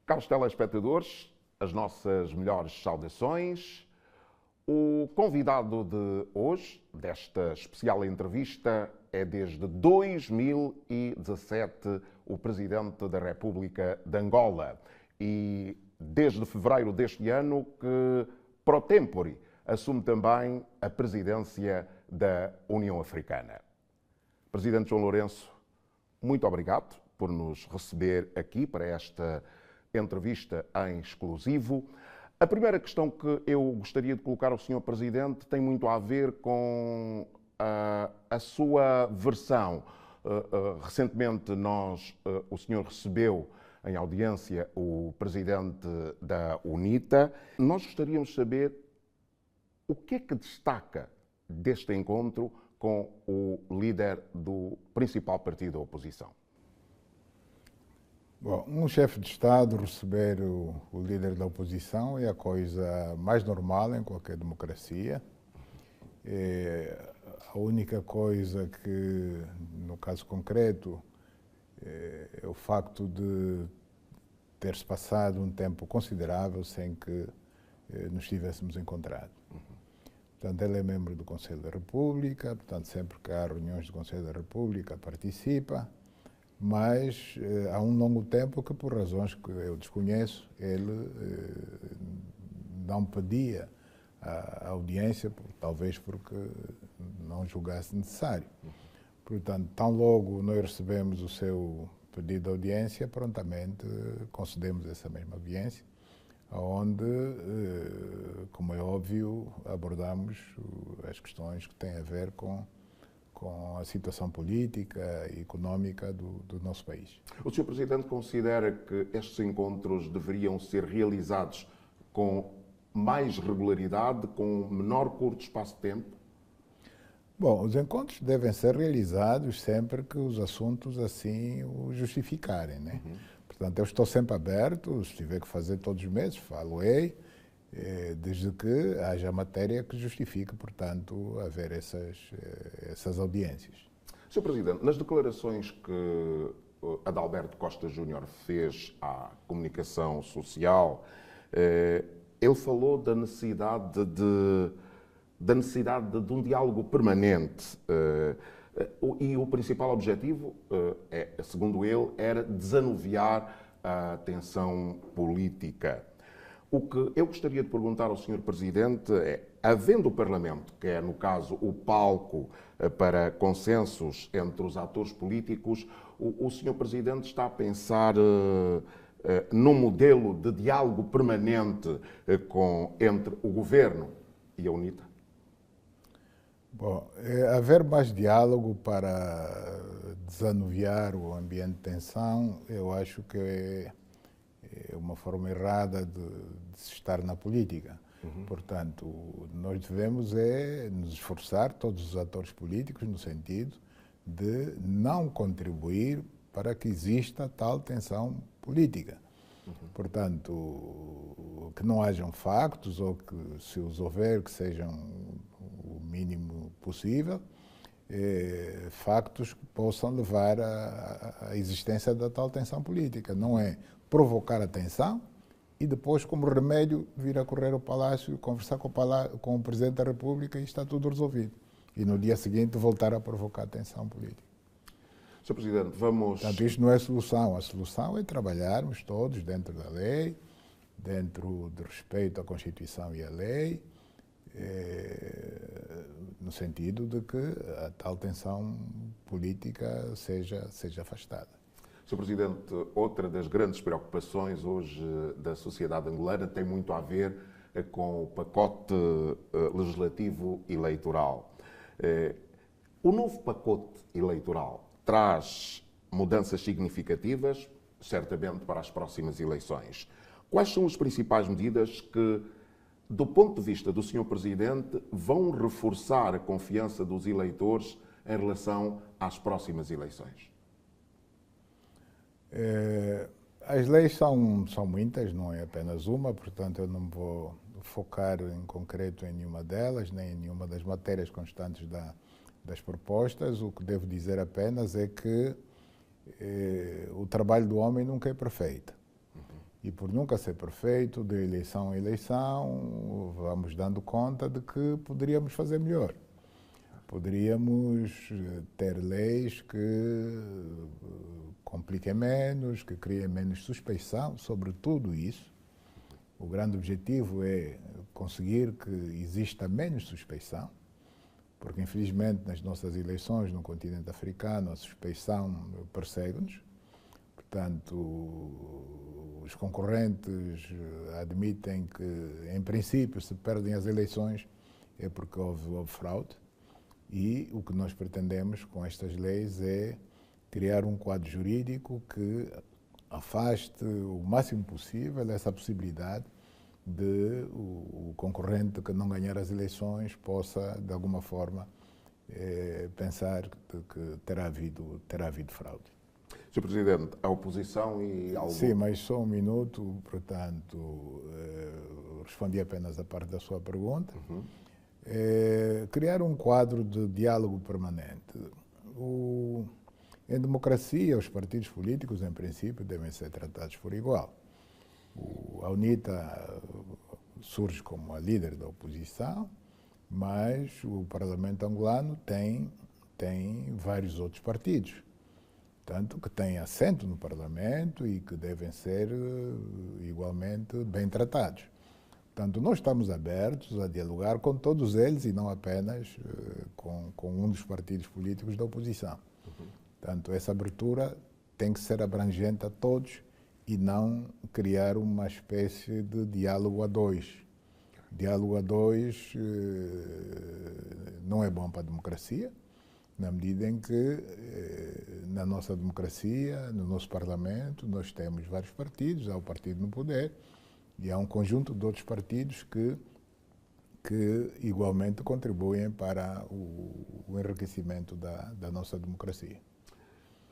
Caros telespectadores, as nossas melhores saudações. O convidado de hoje, desta especial entrevista, é desde 2017 o Presidente da República de Angola e desde fevereiro deste ano que, pro tempore, assume também a presidência da União Africana. Presidente João Lourenço, muito obrigado por nos receber aqui para esta entrevista em exclusivo. A primeira questão que eu gostaria de colocar ao Sr. Presidente tem muito a ver com a sua versão. Recentemente o senhor recebeu em audiência o Presidente da UNITA. Nós gostaríamos de saber o que é que destaca deste encontro com o líder do principal partido da oposição. Bom, um chefe de Estado receber o líder da oposição é a coisa mais normal em qualquer democracia. A única coisa que, no caso concreto, é o facto de ter-se passado um tempo considerável sem que nos tivéssemos encontrado. Portanto, ele é membro do Conselho da República, portanto, sempre que há reuniões do Conselho da República participa, mas há um longo tempo que, por razões que eu desconheço, ele não pedia a audiência, talvez porque não julgasse necessário. Portanto, tão logo nós recebemos o seu pedido de audiência, prontamente concedemos essa mesma audiência, onde, como é óbvio, abordamos as questões que têm a ver com a situação política e económica do nosso país. O Sr. Presidente considera que estes encontros deveriam ser realizados com mais regularidade, com menor curto espaço de tempo? Bom, os encontros devem ser realizados sempre que os assuntos assim o justificarem, né? Portanto, eu estou sempre aberto, se tiver que fazer todos os meses, falo-ei, desde que haja matéria que justifique, portanto, haver essas audiências. Sr. Presidente, nas declarações que Adalberto Costa Júnior fez à comunicação social, ele falou da necessidade de um diálogo permanente e o principal objetivo, segundo ele, era desanuviar a tensão política. O que eu gostaria de perguntar ao Sr. Presidente é, havendo o Parlamento, que é, no caso, o palco para consensos entre os atores políticos, o Sr. Presidente está a pensar num modelo de diálogo permanente entre o Governo e a UNITA? Bom, haver mais diálogo para desanuviar o ambiente de tensão, eu acho que é uma forma errada de se estar na política. Portanto, nós devemos nos esforçar, todos os atores políticos, no sentido de não contribuir para que exista tal tensão política. Portanto, que não hajam factos, ou que, se os houver, que sejam o mínimo possível, factos que possam levar à existência da tal tensão política. Não é provocar a tensão e depois, como remédio, vir a correr ao Palácio, conversar com o Presidente da República e está tudo resolvido. E no dia seguinte voltar a provocar a tensão política. Sr. Presidente, vamos... Portanto, isto não é a solução. A solução é trabalharmos todos dentro da lei, dentro de respeito à Constituição e à lei, no sentido de que a tal tensão política seja afastada. Sr. Presidente, outra das grandes preocupações hoje da sociedade angolana tem muito a ver com o pacote legislativo eleitoral. O novo pacote eleitoral traz mudanças significativas, certamente, para as próximas eleições. Quais são as principais medidas que, do ponto de vista do Sr. Presidente, vão reforçar a confiança dos eleitores em relação às próximas eleições? As leis são muitas, não é apenas uma, portanto eu não vou focar em concreto em nenhuma delas, nem em nenhuma das matérias constantes das propostas. O que devo dizer apenas é que o trabalho do homem nunca é perfeito. E por nunca ser perfeito, de eleição a eleição, vamos dando conta de que poderíamos fazer melhor. Poderíamos ter leis que compliquem menos, que criem menos suspeição sobre tudo isso. O grande objetivo é conseguir que exista menos suspeição, porque infelizmente nas nossas eleições no continente africano a suspeição persegue-nos. Portanto, os concorrentes admitem que, em princípio, se perdem as eleições é porque houve fraude. E o que nós pretendemos com estas leis é criar um quadro jurídico que afaste o máximo possível essa possibilidade de o concorrente que não ganhar as eleições possa, de alguma forma, pensar que terá havido fraude. Sr. Presidente, a oposição e algo... Sim, mas só um minuto, portanto, respondi apenas a parte da sua pergunta. Criar um quadro de diálogo permanente. Em democracia, os partidos políticos, em princípio, devem ser tratados por igual. A UNITA surge como a líder da oposição, mas o Parlamento angolano tem vários outros partidos, tanto que têm assento no Parlamento e que devem ser igualmente bem tratados. Portanto, nós estamos abertos a dialogar com todos eles e não apenas com um dos partidos políticos da oposição. Portanto, essa abertura tem que ser abrangente a todos e não criar uma espécie de diálogo a dois. Diálogo a dois não é bom para a democracia, na medida em que na nossa democracia, no nosso Parlamento, nós temos vários partidos, há o partido no poder e há um conjunto de outros partidos que igualmente contribuem para o enriquecimento da nossa democracia.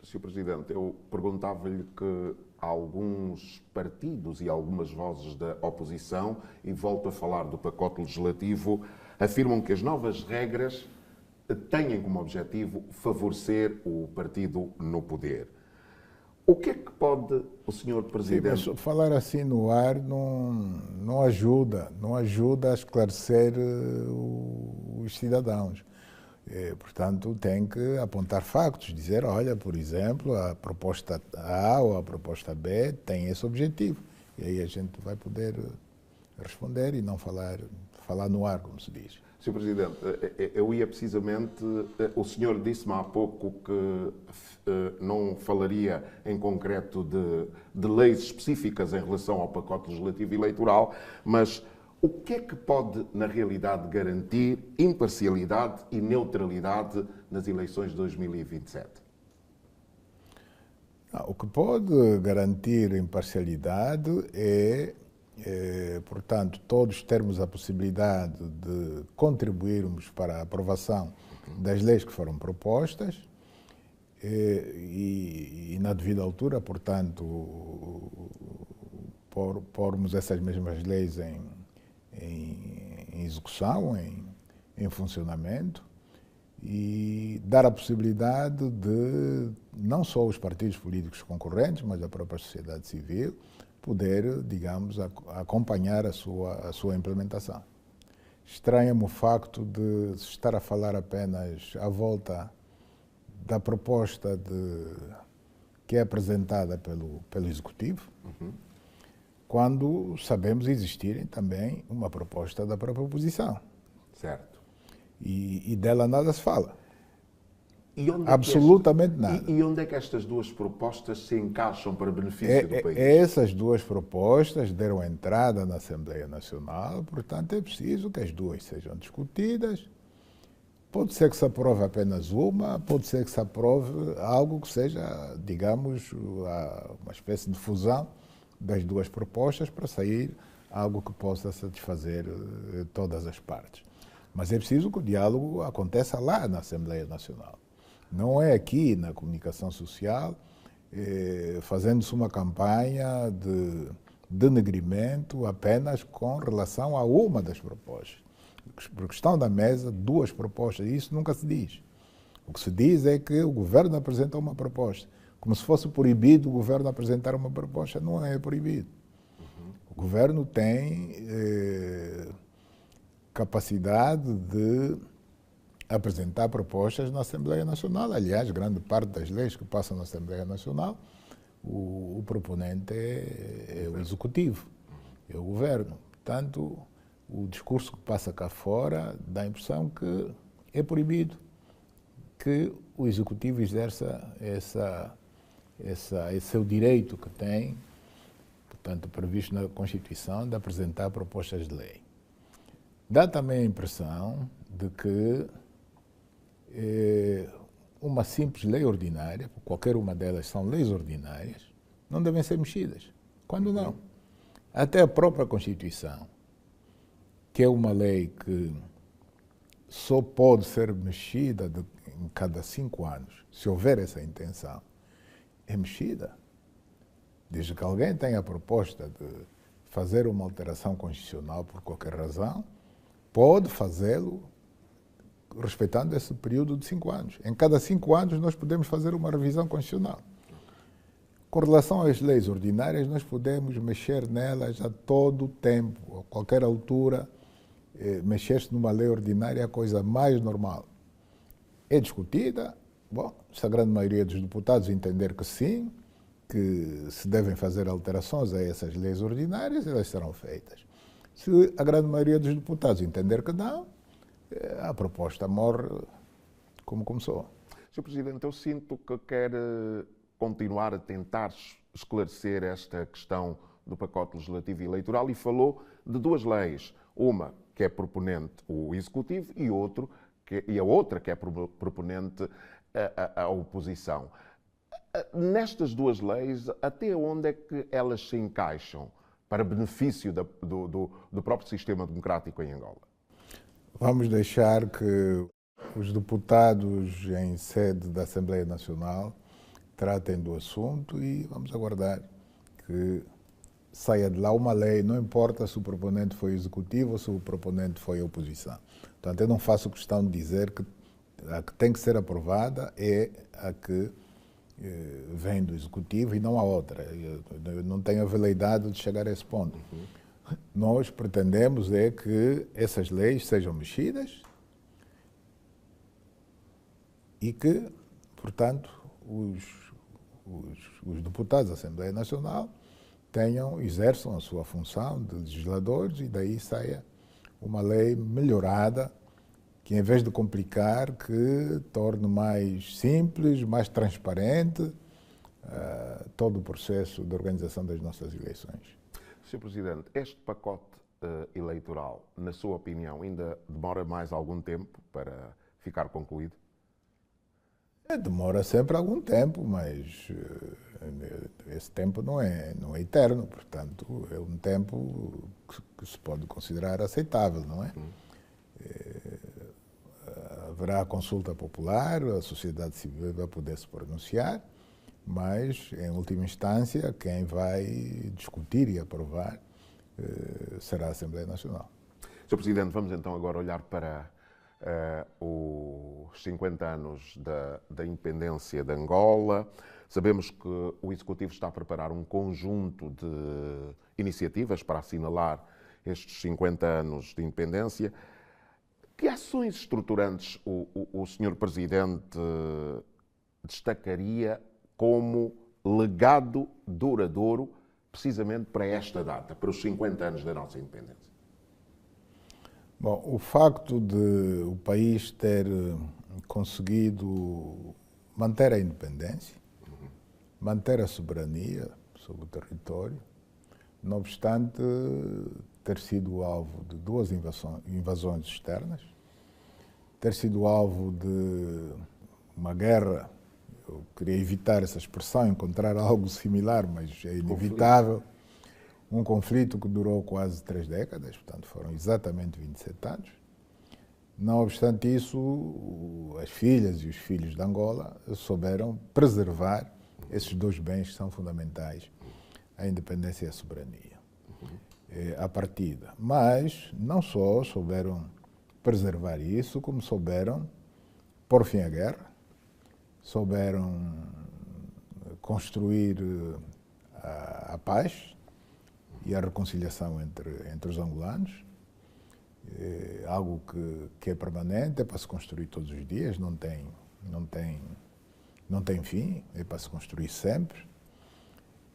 Sr. Presidente, eu perguntava-lhe que alguns partidos e algumas vozes da oposição, e volto a falar do pacote legislativo, afirmam que as novas regras têm como objetivo favorecer o partido no poder. O que é que pode o Sr. Presidente... Sim, mas falar assim no ar não ajuda a esclarecer os cidadãos. Portanto, tem que apontar factos, dizer, olha, por exemplo, a proposta A ou a proposta B tem esse objetivo. E aí a gente vai poder responder e não falar no ar, como se diz. Sr. Presidente, eu ia precisamente... O senhor disse-me há pouco que não falaria em concreto de leis específicas em relação ao pacote legislativo e eleitoral, mas o que é que pode, na realidade, garantir imparcialidade e neutralidade nas eleições de 2027? O que pode garantir imparcialidade é, portanto, todos termos a possibilidade de contribuirmos para a aprovação das leis que foram propostas e na devida altura, portanto, pormos essas mesmas leis em execução, em funcionamento e dar a possibilidade de não só os partidos políticos concorrentes, mas a própria sociedade civil poder, digamos, acompanhar a sua implementação. Estranha-me o facto de se estar a falar apenas à volta da proposta que é apresentada pelo Executivo, quando sabemos existirem também uma proposta da própria oposição. Certo. E dela nada se fala. E onde absolutamente nada. E onde é que estas duas propostas se encaixam para benefício do país? Essas duas propostas deram entrada na Assembleia Nacional, portanto é preciso que as duas sejam discutidas. Pode ser que se aprove apenas uma, pode ser que se aprove algo que seja, digamos, uma espécie de fusão das duas propostas para sair algo que possa satisfazer todas as partes. Mas é preciso que o diálogo aconteça lá na Assembleia Nacional. Não é aqui na comunicação social, fazendo-se uma campanha de denegrimento apenas com relação a uma das propostas. Porque estão na mesa duas propostas e isso nunca se diz. O que se diz é que o governo apresenta uma proposta. Como se fosse proibido o governo apresentar uma proposta, não é proibido. O governo tem capacidade de apresentar propostas na Assembleia Nacional. Aliás, grande parte das leis que passam na Assembleia Nacional, o proponente é o Executivo, é o governo. Portanto, o discurso que passa cá fora dá a impressão que é proibido que o Executivo exerça esse seu direito que tem, portanto, previsto na Constituição, de apresentar propostas de lei. Dá também a impressão de que uma simples lei ordinária, qualquer uma delas são leis ordinárias, não devem ser mexidas. Quando não? Até a própria Constituição, que é uma lei que só pode ser mexida em cada 5 anos, se houver essa intenção, é mexida. Desde que alguém tenha a proposta de fazer uma alteração constitucional por qualquer razão, pode fazê-lo respeitando esse período de 5 anos. Em cada 5 anos nós podemos fazer uma revisão constitucional. Com relação às leis ordinárias, nós podemos mexer nelas a todo o tempo, a qualquer altura. Mexer-se numa lei ordinária é a coisa mais normal. É discutida, bom, se a grande maioria dos deputados entender que sim, que se devem fazer alterações a essas leis ordinárias, elas serão feitas. Se a grande maioria dos deputados entender que não, a proposta morre como começou. Sr. Presidente, eu sinto que quer continuar a tentar esclarecer esta questão do pacote legislativo e eleitoral e falou de 2 leis. Uma que é proponente o Executivo e a outra que é proponente a oposição. Nestas 2 leis, até onde é que elas se encaixam para benefício do próprio sistema democrático em Angola? Vamos deixar que os deputados em sede da Assembleia Nacional tratem do assunto e vamos aguardar que saia de lá uma lei, não importa se o proponente foi o Executivo ou se o proponente foi a oposição. Portanto, eu não faço questão de dizer que a que tem que ser aprovada é a que vem do Executivo e não a outra. Eu não tenho a veleidade de chegar a esse ponto. Nós pretendemos é que essas leis sejam mexidas e que, portanto, os deputados da Assembleia Nacional exerçam a sua função de legisladores e daí saia uma lei melhorada que, em vez de complicar, que torne mais simples, mais transparente todo o processo de organização das nossas eleições. Sr. Presidente, este pacote eleitoral, na sua opinião, ainda demora mais algum tempo para ficar concluído? Demora sempre algum tempo, mas esse tempo não é eterno, portanto, é um tempo que se pode considerar aceitável, não é? Haverá consulta popular, a sociedade civil vai poder se pronunciar, mas, em última instância, quem vai discutir e aprovar será a Assembleia Nacional. Sr. Presidente, vamos então agora olhar para os 50 anos da independência de Angola. Sabemos que o Executivo está a preparar um conjunto de iniciativas para assinalar estes 50 anos de independência. Que ações estruturantes o Sr. Presidente destacaria como legado duradouro precisamente para esta data, para os 50 anos da nossa independência? Bom, o facto de o país ter conseguido manter a independência, manter a soberania sobre o território, não obstante ter sido alvo de 2 invasões externas, ter sido alvo de uma guerra, eu queria evitar essa expressão, encontrar algo similar, mas é inevitável, um conflito que durou quase 3 décadas, portanto foram exatamente 27 anos. Não obstante isso, as filhas e os filhos de Angola souberam preservar esses 2 bens que são fundamentais, a independência e a soberania, à partida. Mas não só souberam preservar isso, como souberam pôr fim à guerra, souberam construir a paz e a reconciliação entre os angolanos. É algo que é permanente, é para se construir todos os dias, não tem fim, é para se construir sempre.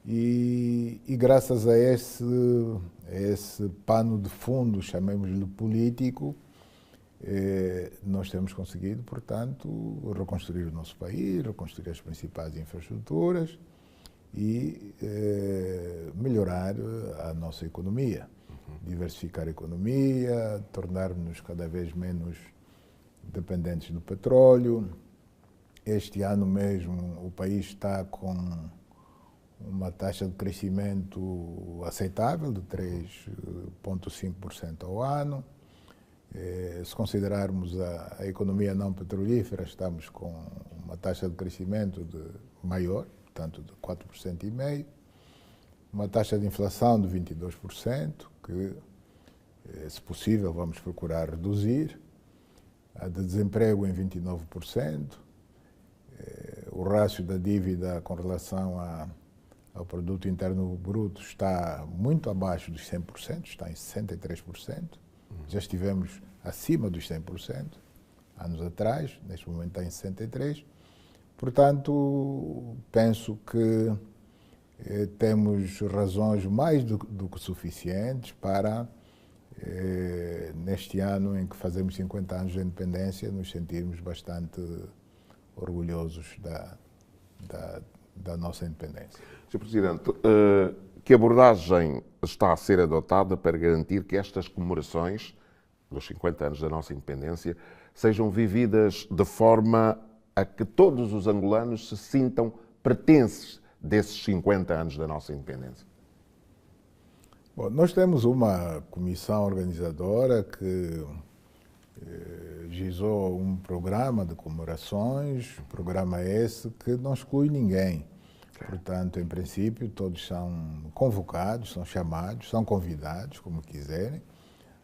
E graças a esse pano de fundo, chamemos-lhe político, nós temos conseguido, portanto, reconstruir o nosso país, reconstruir as principais infraestruturas e melhorar a nossa economia, diversificar a economia, tornar-nos cada vez menos dependentes do petróleo. Este ano mesmo o país está com uma taxa de crescimento aceitável de 3,5% ao ano. Se considerarmos a economia não petrolífera, estamos com uma taxa de crescimento maior, portanto de 4,5%, uma taxa de inflação de 22%, que, se possível, vamos procurar reduzir, a de desemprego em 29%, o rácio da dívida com relação ao produto interno bruto está muito abaixo dos 100%, está em 63%. Já estivemos acima dos 100% anos atrás, neste momento está em 63%. Portanto, penso que temos razões mais do que suficientes para, neste ano em que fazemos 50 anos de independência, nos sentirmos bastante orgulhosos da nossa independência. Sr. Presidente, que abordagem está a ser adotada para garantir que estas comemorações dos 50 anos da nossa independência sejam vividas de forma a que todos os angolanos se sintam pertences desses 50 anos da nossa independência? Bom, nós temos uma comissão organizadora que gizou um programa de comemorações, programa esse que não exclui ninguém. Portanto, em princípio, todos são convocados, são chamados, são convidados, como quiserem,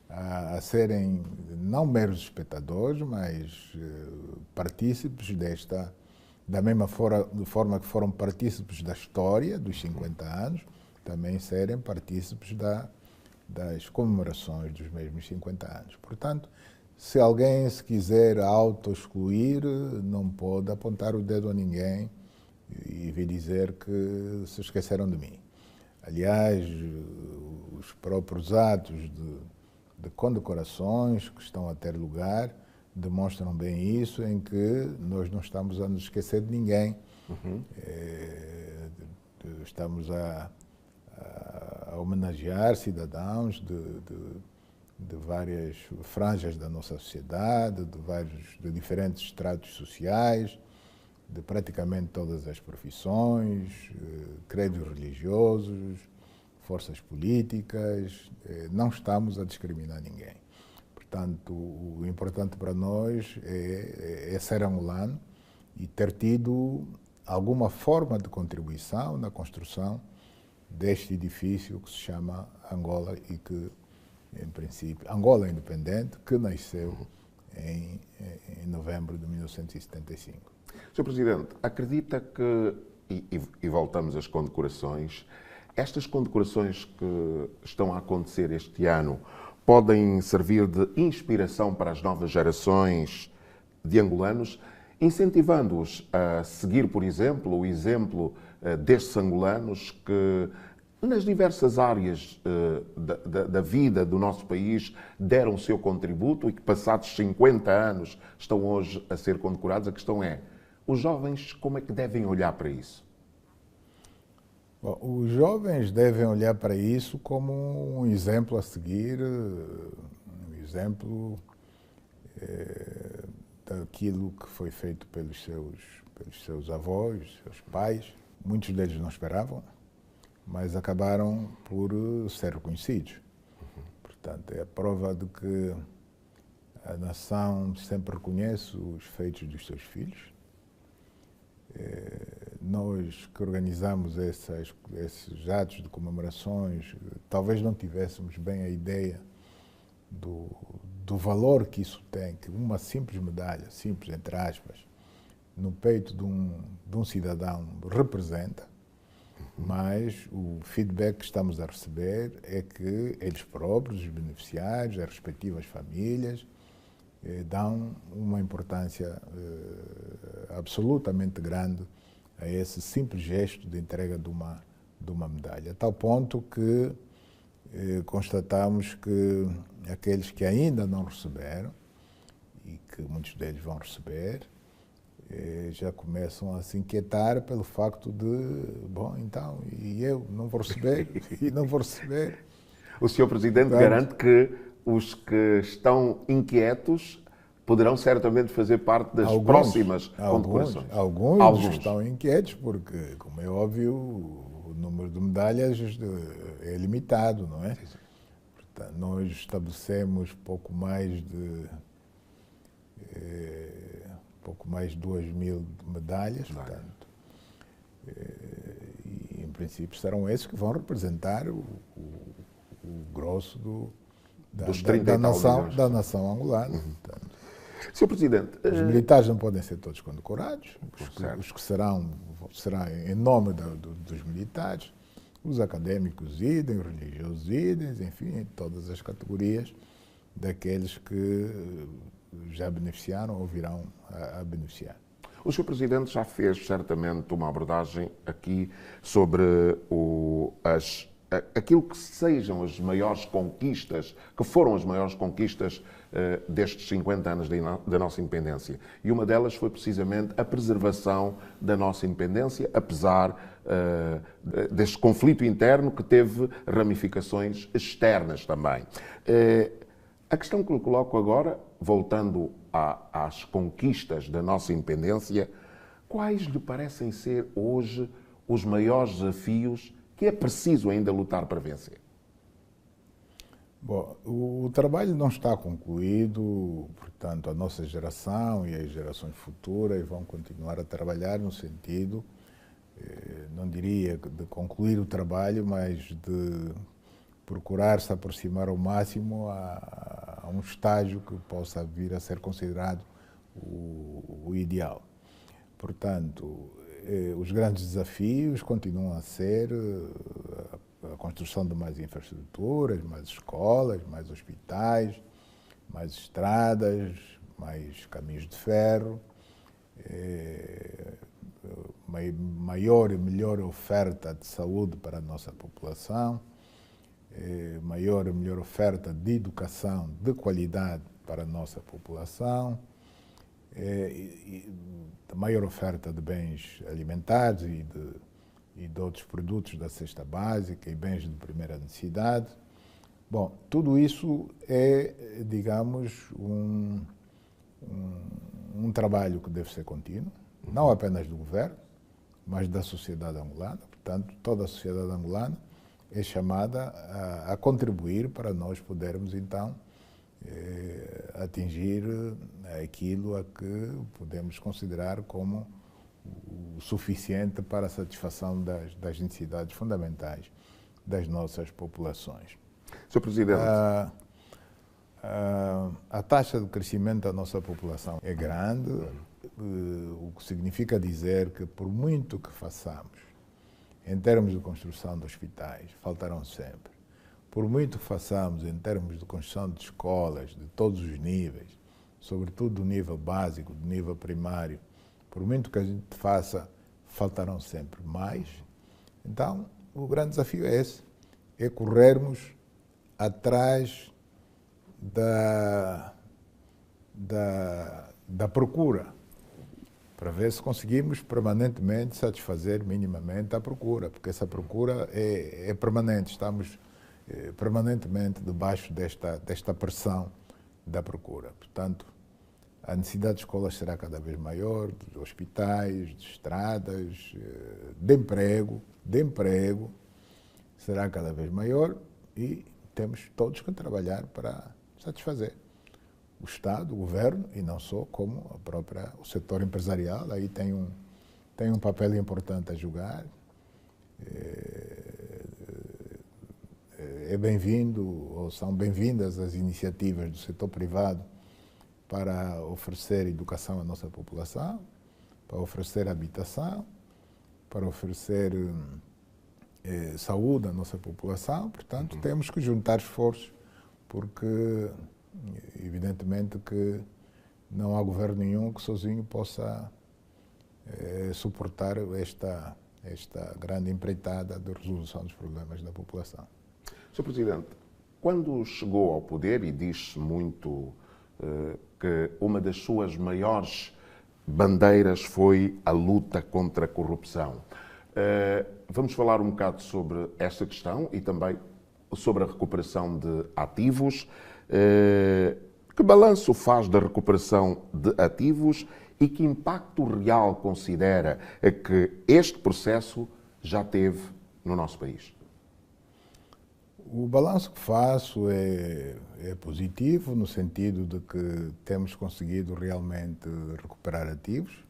a serem não meros espectadores, mas partícipes da mesma forma que foram partícipes da história dos 50 anos, também serem partícipes das comemorações dos mesmos 50 anos. Portanto, se alguém se quiser auto-excluir, não pode apontar o dedo a ninguém e vir dizer que se esqueceram de mim. Aliás, os próprios atos de condecorações que estão a ter lugar demonstram bem isso, em que nós não estamos a nos esquecer de ninguém. Estamos a homenagear cidadãos de várias franjas da nossa sociedade, de diferentes estratos sociais, de praticamente todas as profissões, credos religiosos, forças políticas. Não estamos a discriminar ninguém. Portanto, o importante para nós é ser angolano e ter tido alguma forma de contribuição na construção deste edifício que se chama Angola e que, em princípio, Angola Independente, que nasceu em novembro de 1975. Sr. Presidente, acredita que, e voltamos às condecorações, estas condecorações que estão a acontecer este ano podem servir de inspiração para as novas gerações de angolanos, incentivando-os a seguir, por exemplo, o exemplo destes angolanos que, nas diversas áreas da vida do nosso país, deram o seu contributo e que, passados 50 anos, estão hoje a ser condecorados. A questão é, os jovens, como é que devem olhar para isso? Bom, os jovens devem olhar para isso como um exemplo a seguir, um exemplo daquilo que foi feito pelos seus avós, seus pais. Muitos deles não esperavam, mas acabaram por ser reconhecidos. Portanto, é a prova de que a nação sempre reconhece os feitos dos seus filhos. Nós que organizamos esses atos de comemorações, talvez não tivéssemos bem a ideia do valor que isso tem, que uma simples medalha, simples entre aspas, no peito de um cidadão representa. mas o feedback que estamos a receber é que eles próprios, os beneficiários, as respectivas famílias, dão uma importância absolutamente grande a esse simples gesto de entrega de uma medalha. A tal ponto que constatamos que aqueles que ainda não receberam, e que muitos deles vão receber, já começam a se inquietar pelo facto de, bom, então, e eu não vou receber, e não vou receber. O Sr. Presidente garante que os que estão inquietos poderão certamente fazer parte das próximas condecorações. Alguns estão inquietos porque, como é óbvio, o número de medalhas é limitado, não é? Sim. Portanto, nós estabelecemos pouco mais de 2.000 medalhas, portanto, e em princípio serão esses que vão representar o grosso da nação angolana. Portanto, Sr. Presidente, os militares não podem ser todos condecorados, os que será em nome dos militares, os académicos idem, os religiosos idem, enfim, todas as categorias daqueles que já beneficiaram ou virão a beneficiar. O Sr. Presidente já fez certamente uma abordagem aqui sobre aquilo que sejam as maiores conquistas, que foram as maiores conquistas destes 50 anos da nossa independência. E uma delas foi precisamente a preservação da nossa independência, apesar deste conflito interno que teve ramificações externas também. A questão que lhe coloco agora, voltando às conquistas da nossa independência, quais lhe parecem ser hoje os maiores desafios que é preciso ainda lutar para vencer? Bom, o trabalho não está concluído, portanto, a nossa geração e as gerações futuras vão continuar a trabalhar no sentido, não diria de concluir o trabalho, mas de procurar se aproximar ao máximo a um estágio que possa vir a ser considerado o ideal. Portanto, os grandes desafios continuam a ser a construção de mais infraestruturas, mais escolas, mais hospitais, mais estradas, mais caminhos de ferro, maior e melhor oferta de saúde para a nossa população, maior e melhor oferta de educação de qualidade para a nossa população, maior oferta de bens alimentares e de outros produtos da cesta básica e bens de primeira necessidade. Bom, tudo isso é, digamos, um trabalho que deve ser contínuo, não apenas do governo, mas da sociedade angolana. Portanto, toda a sociedade angolana é chamada a contribuir para nós podermos, então, atingir aquilo a que podemos considerar como o suficiente para a satisfação das necessidades fundamentais das nossas populações. Sr. Presidente. A taxa de crescimento da nossa população é grande, o que significa dizer que, por muito que façamos em termos de construção de hospitais, faltarão sempre. Por muito que façamos em termos de construção de escolas de todos os níveis, sobretudo do nível básico, do nível primário, por muito que a gente faça, faltarão sempre mais. Então, o grande desafio é esse, é corrermos atrás da procura, para ver se conseguimos permanentemente satisfazer minimamente a procura, porque essa procura é permanente, estamos permanentemente debaixo desta pressão da procura. Portanto, a necessidade de escolas será cada vez maior, de hospitais, de estradas, de emprego será cada vez maior e temos todos que trabalhar para satisfazer. O Estado, o governo, e não só, como o setor empresarial, aí tem um papel importante a jogar. É bem-vindo, ou são bem-vindas as iniciativas do setor privado para oferecer educação à nossa população, para oferecer habitação, para oferecer saúde a nossa população, portanto, temos que juntar esforços, porque, evidentemente, que não há governo nenhum que sozinho possa suportar esta grande empreitada de resolução dos problemas da população. Sr. Presidente, quando chegou ao poder, e diz-se muito que uma das suas maiores bandeiras foi a luta contra a corrupção. Vamos falar um bocado sobre esta questão e também sobre a recuperação de ativos. Que balanço faz da recuperação de ativos e que impacto real considera que este processo já teve no nosso país? O balanço que faço é positivo, no sentido de que temos conseguido realmente recuperar ativos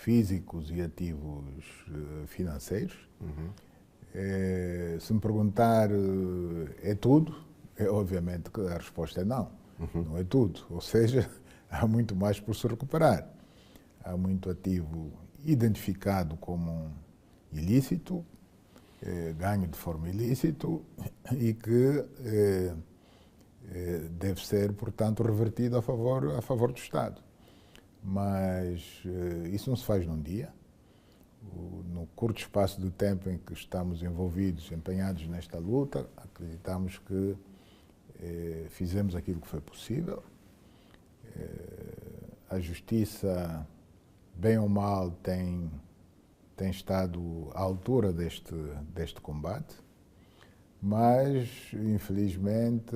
físicos e ativos financeiros. Se me perguntar, é tudo? Obviamente que a resposta é não. Não é tudo. Ou seja, há muito mais por se recuperar. Há muito ativo identificado como ilícito, ganho de forma ilícita e que deve ser, portanto, revertido a favor do Estado. Mas isso não se faz num dia. No curto espaço de tempo em que estamos envolvidos, empenhados nesta luta, acreditamos que fizemos aquilo que foi possível. A Justiça, bem ou mal, tem estado à altura deste combate, mas, infelizmente,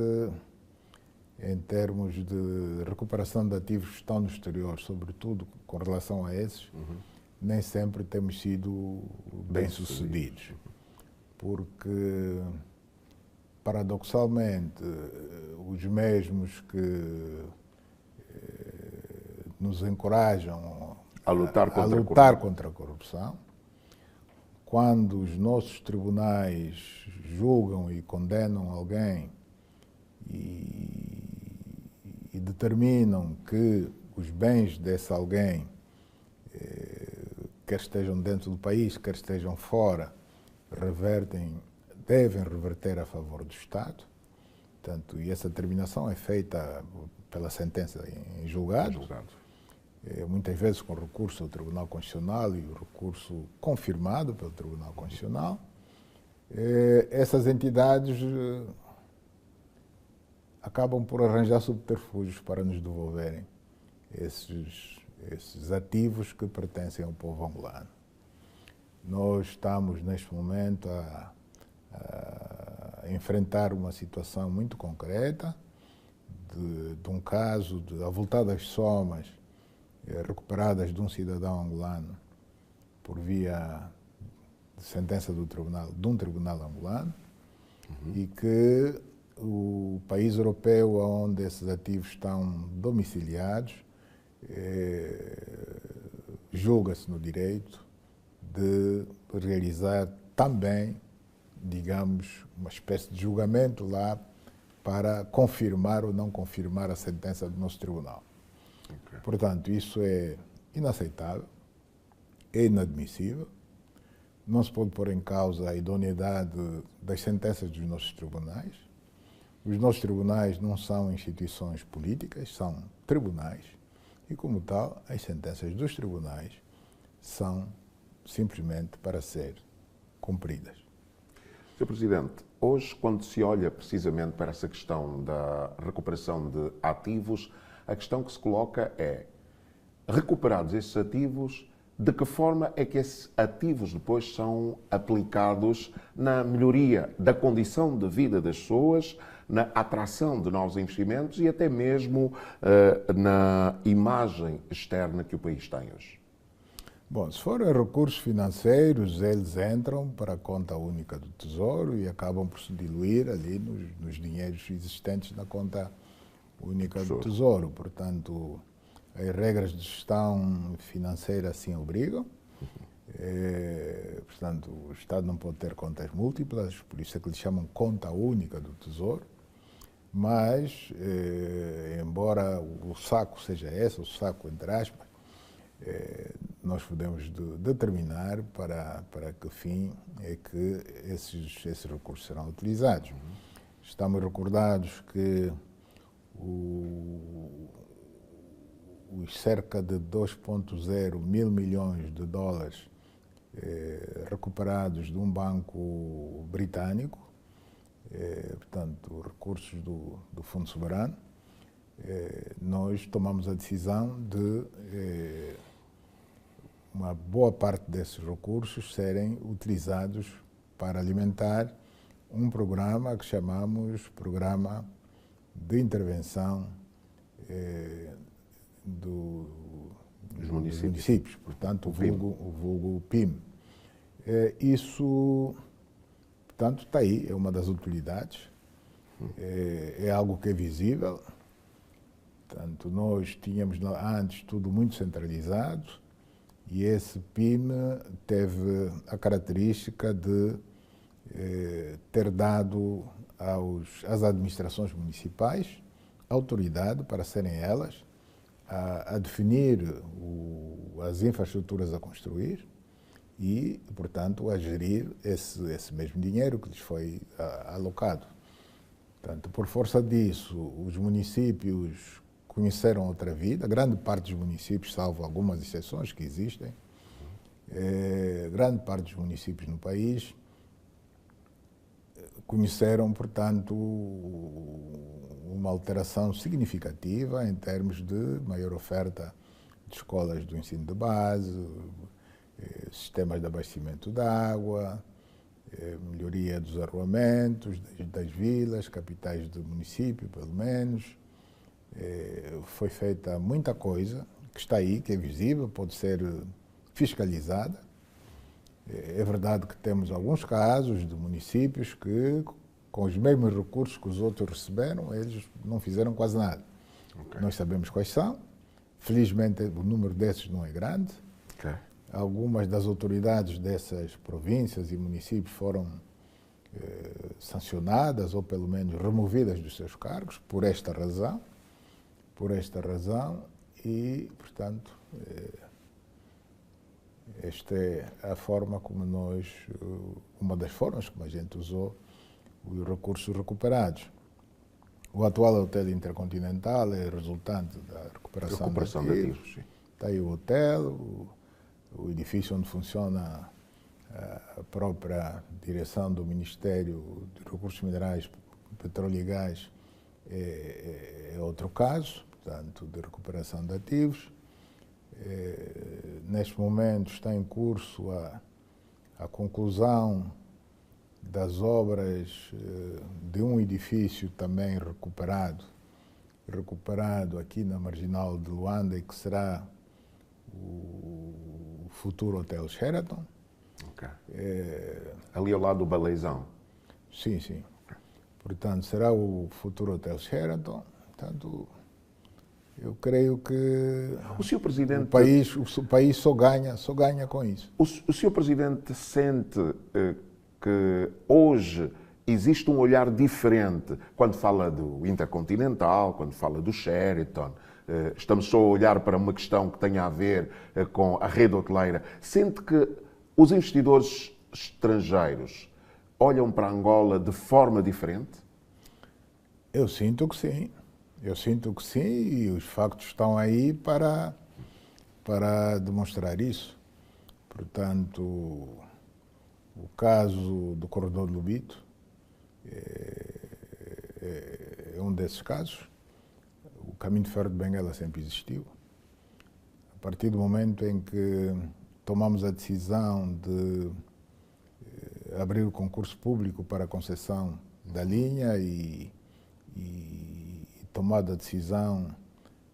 em termos de recuperação de ativos que estão no exterior, sobretudo com relação a esses, nem sempre temos sido bem-sucedidos. Porque, paradoxalmente, os mesmos que nos encorajam a lutar contra a corrupção, quando os nossos tribunais julgam e condenam alguém e determinam que os bens desse alguém, quer estejam dentro do país, quer estejam fora, devem reverter a favor do Estado. Portanto, e essa determinação é feita pela sentença em julgado. Muitas vezes com recurso ao Tribunal Constitucional e o recurso confirmado pelo Tribunal Constitucional. Essas entidades acabam por arranjar subterfúgios para nos devolverem esses ativos que pertencem ao povo angolano. Nós estamos, neste momento, a enfrentar uma situação muito concreta de um caso de avultadas somas recuperadas de um cidadão angolano por via de sentença de um tribunal angolano, e que o país europeu onde esses ativos estão domiciliados julga-se no direito de realizar também, digamos, uma espécie de julgamento lá para confirmar ou não confirmar a sentença do nosso tribunal. Portanto, isso é inaceitável, é inadmissível, não se pode pôr em causa a idoneidade das sentenças dos nossos tribunais. Os nossos tribunais não são instituições políticas, são tribunais, e como tal, as sentenças dos tribunais são simplesmente para ser cumpridas. Sr. Presidente, hoje, quando se olha precisamente para essa questão da recuperação de ativos, a questão que se coloca é, recuperados esses ativos, de que forma é que esses ativos depois são aplicados na melhoria da condição de vida das pessoas, na atração de novos investimentos e até mesmo na imagem externa que o país tem hoje? Bom, se forem recursos financeiros, eles entram para a conta única do Tesouro e acabam por se diluir ali nos dinheiros existentes na conta única do Tesouro. Portanto, as regras de gestão financeira assim obrigam. Portanto, o Estado não pode ter contas múltiplas, por isso é que eles chamam conta única do Tesouro. Mas, embora o saco seja esse, o saco entre aspas, que nós podemos determinar para que fim é que esses recursos serão utilizados. Estamos recordados que os cerca de 2,0 mil milhões de dólares recuperados de um banco britânico, portanto, recursos do Fundo Soberano, nós tomamos a decisão de uma boa parte desses recursos serem utilizados para alimentar um programa que chamamos Programa de Intervenção dos municípios, portanto, o vulgo PIM. Isso, portanto, está aí, é uma das utilidades, é algo que é visível. Portanto, nós tínhamos antes tudo muito centralizado e esse PIM teve a característica de ter dado às administrações municipais autoridade para serem elas a definir as infraestruturas a construir e, portanto, a gerir esse mesmo dinheiro que lhes foi alocado. Portanto, por força disso, os municípios conheceram outra vida, grande parte dos municípios, salvo algumas exceções que existem, grande parte dos municípios no país conheceram, portanto, uma alteração significativa em termos de maior oferta de escolas do ensino de base, sistemas de abastecimento de água, melhoria dos arruamentos das vilas, capitais do município, pelo menos. Foi feita muita coisa que está aí, que é visível, pode ser fiscalizada. É verdade que temos alguns casos de municípios que, com os mesmos recursos que os outros receberam, eles não fizeram quase nada. Okay. Nós sabemos quais são. Felizmente, o número desses não é grande. Okay. Algumas das autoridades dessas províncias e municípios foram sancionadas ou, pelo menos, removidas dos seus cargos por esta razão. E, portanto, esta é a forma como uma das formas como a gente usou os recursos recuperados. O atual hotel intercontinental é resultante da recuperação de ativos. Está aí o hotel, o edifício onde funciona a própria direção do Ministério de Recursos Minerais, Petróleo e Gás, é outro caso, portanto, de recuperação de ativos. Neste momento está em curso a conclusão das obras de um edifício também recuperado aqui na Marginal de Luanda e que será o futuro Hotel Sheraton. Okay. Ali ao lado do Baleizão. Sim. Okay. Portanto, será o futuro Hotel Sheraton. Portanto, eu creio que o Sr. Presidente, o país só ganha com isso. O Sr. Presidente sente que hoje existe um olhar diferente quando fala do Intercontinental, quando fala do Sheraton? Estamos só a olhar para uma questão que tenha a ver com a rede hoteleira. Sente que os investidores estrangeiros olham para Angola de forma diferente? Eu sinto que sim. E os factos estão aí para demonstrar isso. Portanto, o caso do corredor do Lubito é um desses casos. O caminho de ferro de Benguela sempre existiu. A partir do momento em que tomamos a decisão de abrir o concurso público para a concessão da linha e tomada a decisão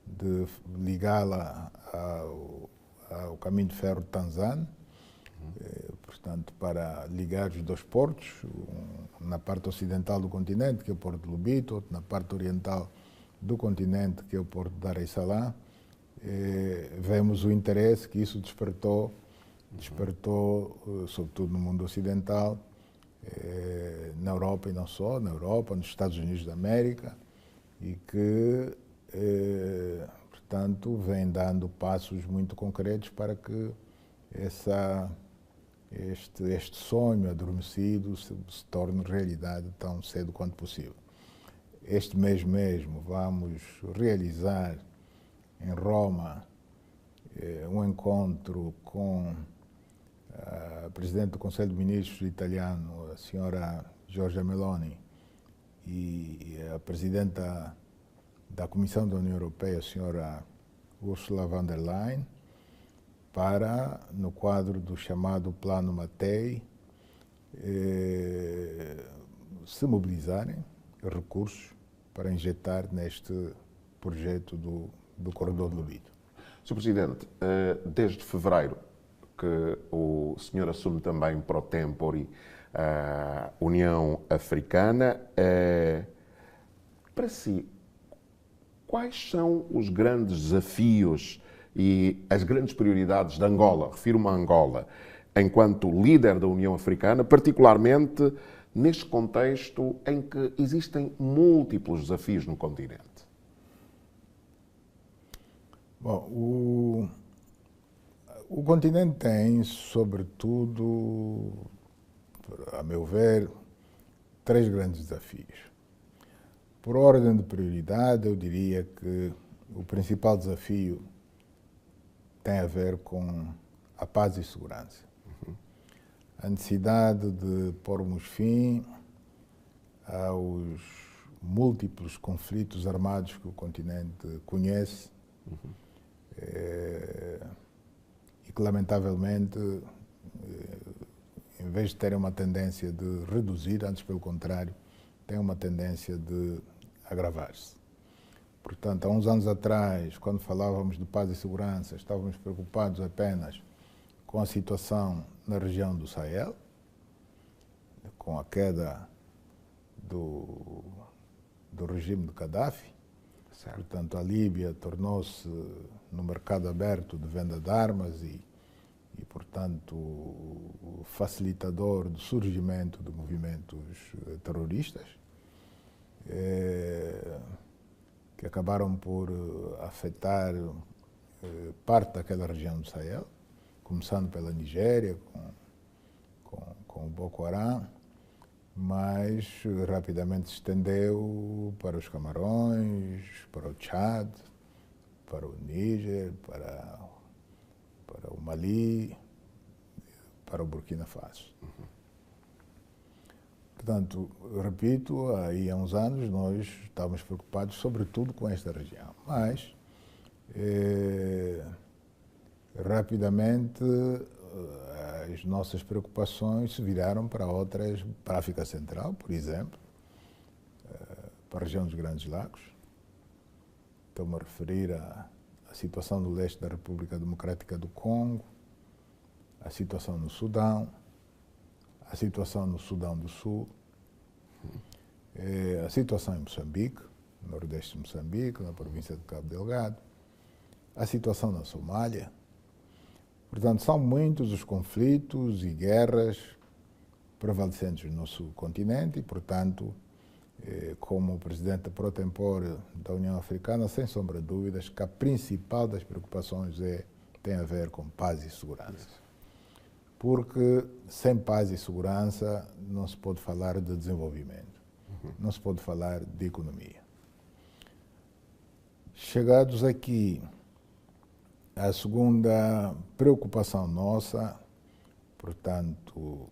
de ligá-la ao caminho de ferro de Tanzânia, portanto, para ligar os dois portos, um na parte ocidental do continente, que é o Porto de Lubito, outro na parte oriental do continente, que é o Porto de Dar es Salaam, vemos o interesse que isso despertou, sobretudo no mundo ocidental, na Europa e não só, nos Estados Unidos da América, e que, portanto, vem dando passos muito concretos para que este sonho adormecido se torne realidade tão cedo quanto possível. Este mês mesmo vamos realizar em Roma um encontro com a Presidente do Conselho de Ministros italiano, a senhora Giorgia Meloni, e a Presidenta da Comissão da União Europeia, a senhora Ursula von der Leyen, para, no quadro do chamado Plano Mattei, se mobilizarem recursos para injetar neste projeto do Corredor do Lubito. Sr. Presidente, desde fevereiro que o senhor assume também pro tempore a União Africana, para si, quais são os grandes desafios e as grandes prioridades de Angola, refiro-me a Angola, enquanto líder da União Africana, particularmente neste contexto em que existem múltiplos desafios no continente? Bom, o continente tem, sobretudo, a meu ver, três grandes desafios. Por ordem de prioridade, eu diria que o principal desafio tem a ver com a paz e segurança. A necessidade de pormos fim aos múltiplos conflitos armados que o continente conhece e que, lamentavelmente, em vez de terem uma tendência de reduzir, antes pelo contrário, têm uma tendência de agravar-se. Portanto, há uns anos atrás, quando falávamos de paz e segurança, estávamos preocupados apenas com a situação na região do Sahel, com a queda do regime de Gaddafi. Certo. Portanto, a Líbia tornou-se no mercado aberto de venda de armas e portanto, facilitador do surgimento de movimentos terroristas, que acabaram por afetar parte daquela região do Sahel, começando pela Nigéria, com o Boko Haram, mas rapidamente se estendeu para os Camarões, para o Tchad, para o Níger, para o Mali, para o Burkina Faso. Portanto, repito, aí há uns anos nós estávamos preocupados sobretudo com esta região, mas rapidamente as nossas preocupações se viraram para outras, para a África Central, por exemplo, para a região dos Grandes Lagos. Estou-me a referir à situação no leste da República Democrática do Congo, a situação no Sudão, a situação no Sudão do Sul, a situação em Moçambique, no nordeste de Moçambique, na província de Cabo Delgado, a situação na Somália. Portanto, são muitos os conflitos e guerras prevalecentes no nosso continente e, portanto, como presidente pro tempore da União Africana, sem sombra de dúvidas que a principal das preocupações tem a ver com paz e segurança. Porque sem paz e segurança não se pode falar de desenvolvimento, não se pode falar de economia. Chegados aqui, a segunda preocupação nossa, portanto,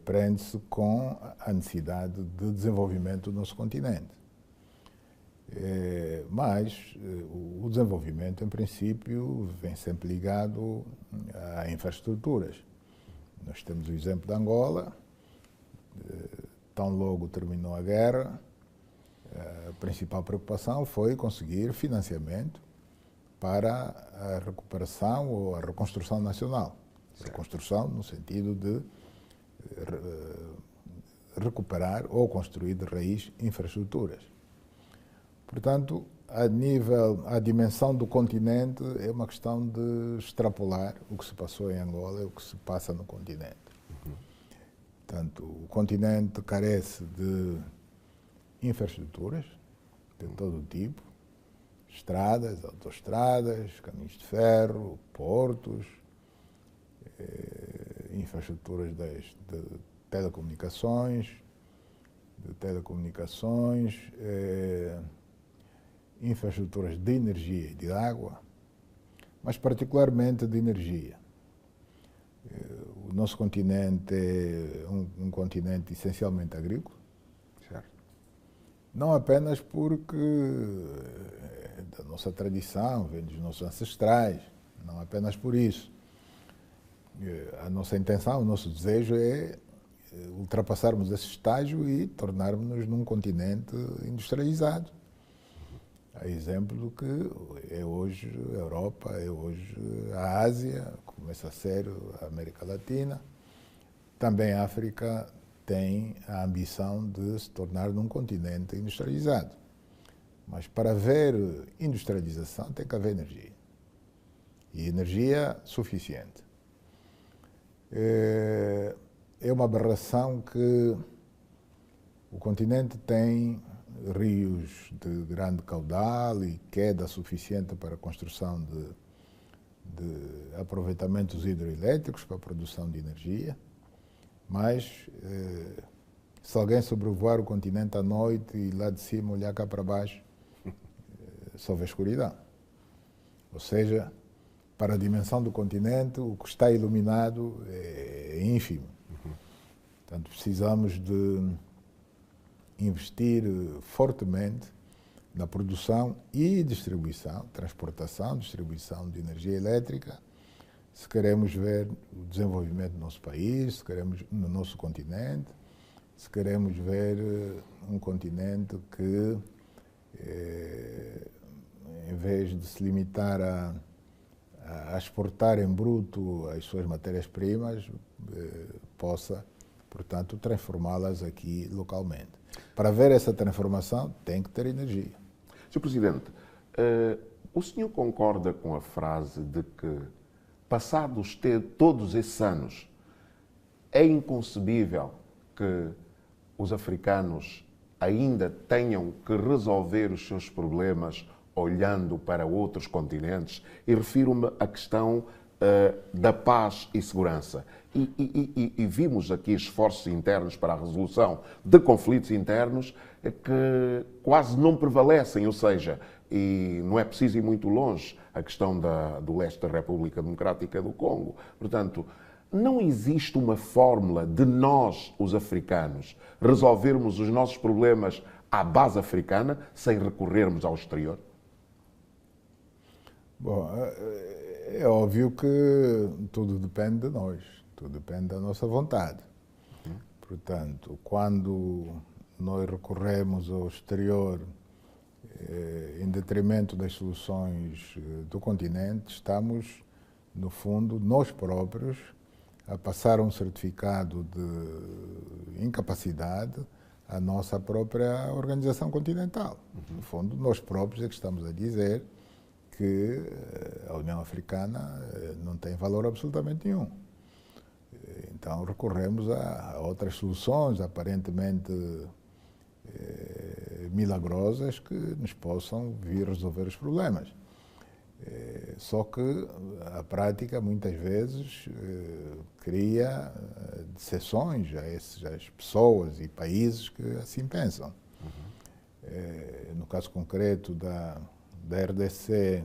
prende-se com a necessidade de desenvolvimento do nosso continente. Mas o desenvolvimento, em princípio, vem sempre ligado a infraestruturas. Nós temos o exemplo de Angola, tão logo terminou a guerra, a principal preocupação foi conseguir financiamento para a recuperação ou a reconstrução nacional. Certo. Reconstrução no sentido de recuperar ou construir de raiz infraestruturas. Portanto, a dimensão do continente é uma questão de extrapolar o que se passou em Angola e o que se passa no continente. Portanto, o continente carece de infraestruturas de todo tipo, estradas, autoestradas, caminhos de ferro, portos, infraestruturas de telecomunicações, infraestruturas de energia e de água, mas particularmente de energia. O nosso continente é um continente essencialmente agrícola, Certo. não apenas porque da nossa tradição, vem dos nossos ancestrais, não apenas por isso. A nossa intenção, o nosso desejo é ultrapassarmos esse estágio e tornarmos-nos num continente industrializado. A exemplo do que é hoje a Europa, é hoje a Ásia, começa a ser a América Latina. Também a África tem a ambição de se tornar num continente industrializado. Mas para haver industrialização tem que haver energia. E energia suficiente. É uma aberração que o continente tem rios de grande caudal e queda suficiente para a construção de aproveitamentos hidroelétricos para a produção de energia, mas se alguém sobrevoar o continente à noite e lá de cima olhar cá para baixo, só vê escuridão. Ou seja, para a dimensão do continente, o que está iluminado é ínfimo. Portanto, precisamos de investir fortemente na produção e distribuição, transportação, distribuição de energia elétrica, se queremos ver o desenvolvimento do nosso país, se queremos no nosso continente, se queremos ver um continente que, em vez de se limitar a exportar em bruto as suas matérias-primas, possa, portanto, transformá-las aqui localmente. Para ver essa transformação, tem que ter energia. Sr. Presidente, o senhor concorda com a frase de que, passados todos esses anos, é inconcebível que os africanos ainda tenham que resolver os seus problemas olhando para outros continentes? E refiro-me à questão da paz e segurança. E vimos aqui esforços internos para a resolução de conflitos internos que quase não prevalecem, ou seja, e não é preciso ir muito longe, a questão do leste da República Democrática do Congo. Portanto, não existe uma fórmula de nós, os africanos, resolvermos os nossos problemas à base africana sem recorrermos ao exterior? Bom, é óbvio que tudo depende de nós, tudo depende da nossa vontade. Portanto, quando nós recorremos ao exterior em detrimento das soluções do continente, estamos, no fundo, nós próprios, a passar um certificado de incapacidade à nossa própria organização continental. No fundo, nós próprios é que estamos a dizer que a União Africana não tem valor absolutamente nenhum. Então recorremos a outras soluções aparentemente milagrosas que nos possam vir resolver os problemas. Só que a prática muitas vezes cria decepções a essas pessoas e países que assim pensam. No caso concreto da RDC,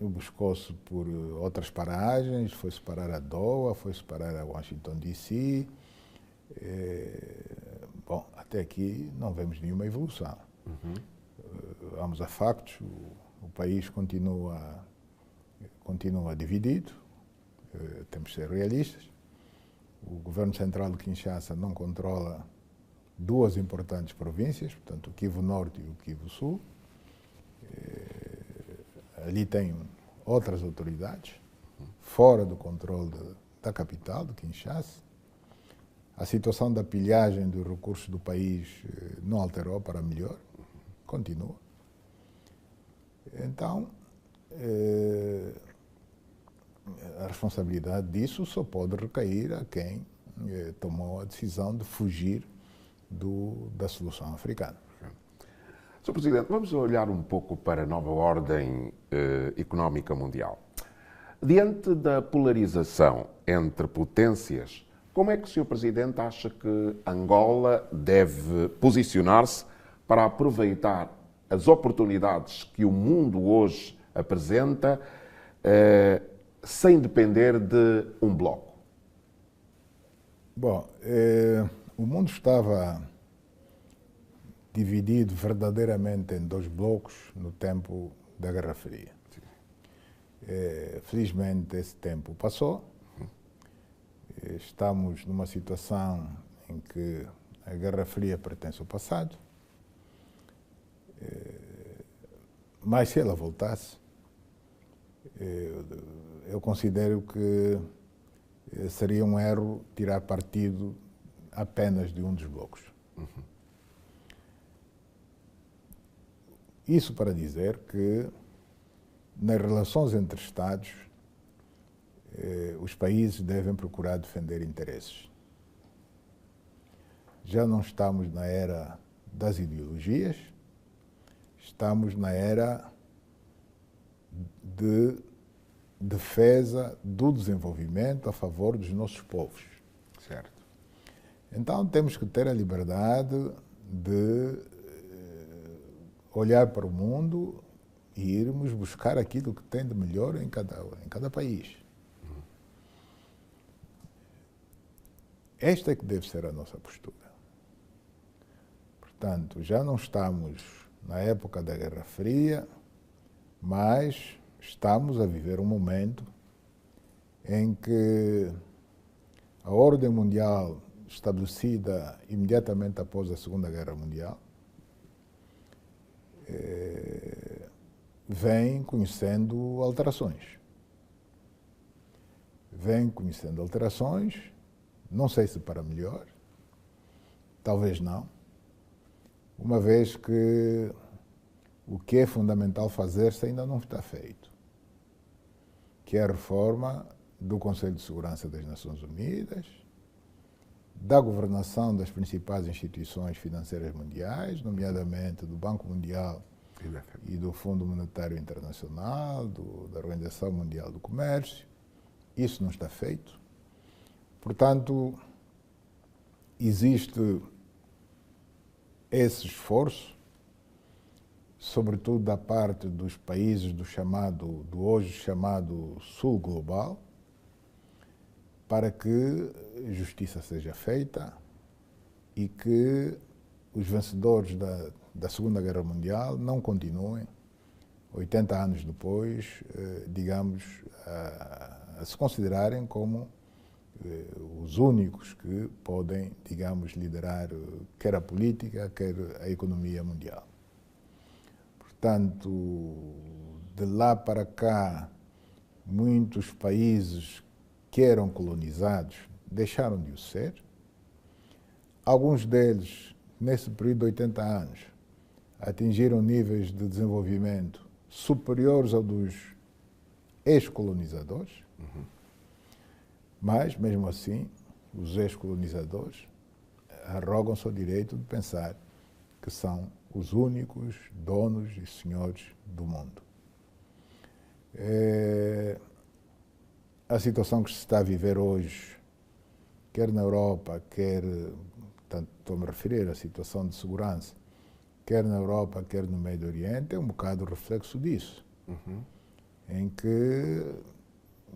buscou-se por outras paragens, foi-se parar a Doha, foi-se parar a Washington DC. Bom, até aqui não vemos nenhuma evolução. Vamos a factos, o país continua dividido, temos que ser realistas. O governo central de Kinshasa não controla duas importantes províncias, portanto, o Kivu Norte e o Kivu Sul. Ali tem outras autoridades, fora do controle da capital, de Kinshasa. A situação da pilhagem dos recursos do país não alterou para melhor, continua. Então, a responsabilidade disso só pode recair a quem tomou a decisão de fugir da solução africana. Sr. Presidente, vamos olhar um pouco para a nova ordem económica mundial. Diante da polarização entre potências, como é que o Sr. Presidente acha que Angola deve posicionar-se para aproveitar as oportunidades que o mundo hoje apresenta, sem depender de um bloco? Bom, o mundo estava dividido verdadeiramente em dois blocos no tempo da Guerra Fria. Felizmente esse tempo passou. Estamos numa situação em que a Guerra Fria pertence ao passado. Mas se ela voltasse, eu considero que seria um erro tirar partido apenas de um dos blocos. Isso para dizer que nas relações entre Estados, os países devem procurar defender interesses. Já não estamos na era das ideologias, estamos na era de defesa do desenvolvimento a favor dos nossos povos. Certo. Então temos que ter a liberdade de olhar para o mundo e irmos buscar aquilo que tem de melhor em cada país. Esta é que deve ser a nossa postura. Portanto, já não estamos na época da Guerra Fria, mas estamos a viver um momento em que a ordem mundial estabelecida imediatamente após a Segunda Guerra Mundial vem conhecendo alterações. Vem conhecendo alterações, não sei se para melhor, talvez não, uma vez que o que é fundamental fazer-se ainda não está feito, que é a reforma do Conselho de Segurança das Nações Unidas, da governação das principais instituições financeiras mundiais, nomeadamente do Banco Mundial e do Fundo Monetário Internacional, da Organização Mundial do Comércio. Isso não está feito. Portanto, existe esse esforço, sobretudo da parte dos países do hoje chamado Sul Global, para que justiça seja feita e que os vencedores da Segunda Guerra Mundial não continuem, 80 anos depois, digamos, a se considerarem como os únicos que podem, digamos, liderar quer a política, quer a economia mundial. Portanto, de lá para cá, muitos países que eram colonizados deixaram de o ser. Alguns deles, nesse período de 80 anos, atingiram níveis de desenvolvimento superiores ao dos ex-colonizadores. Mas, mesmo assim, os ex-colonizadores arrogam-se o direito de pensar que são os únicos donos e senhores do mundo. A situação que se está a viver hoje, quer na Europa, quer, portanto, estou-me a referir à situação de segurança, quer na Europa, quer no Médio Oriente, é um bocado reflexo disso, em que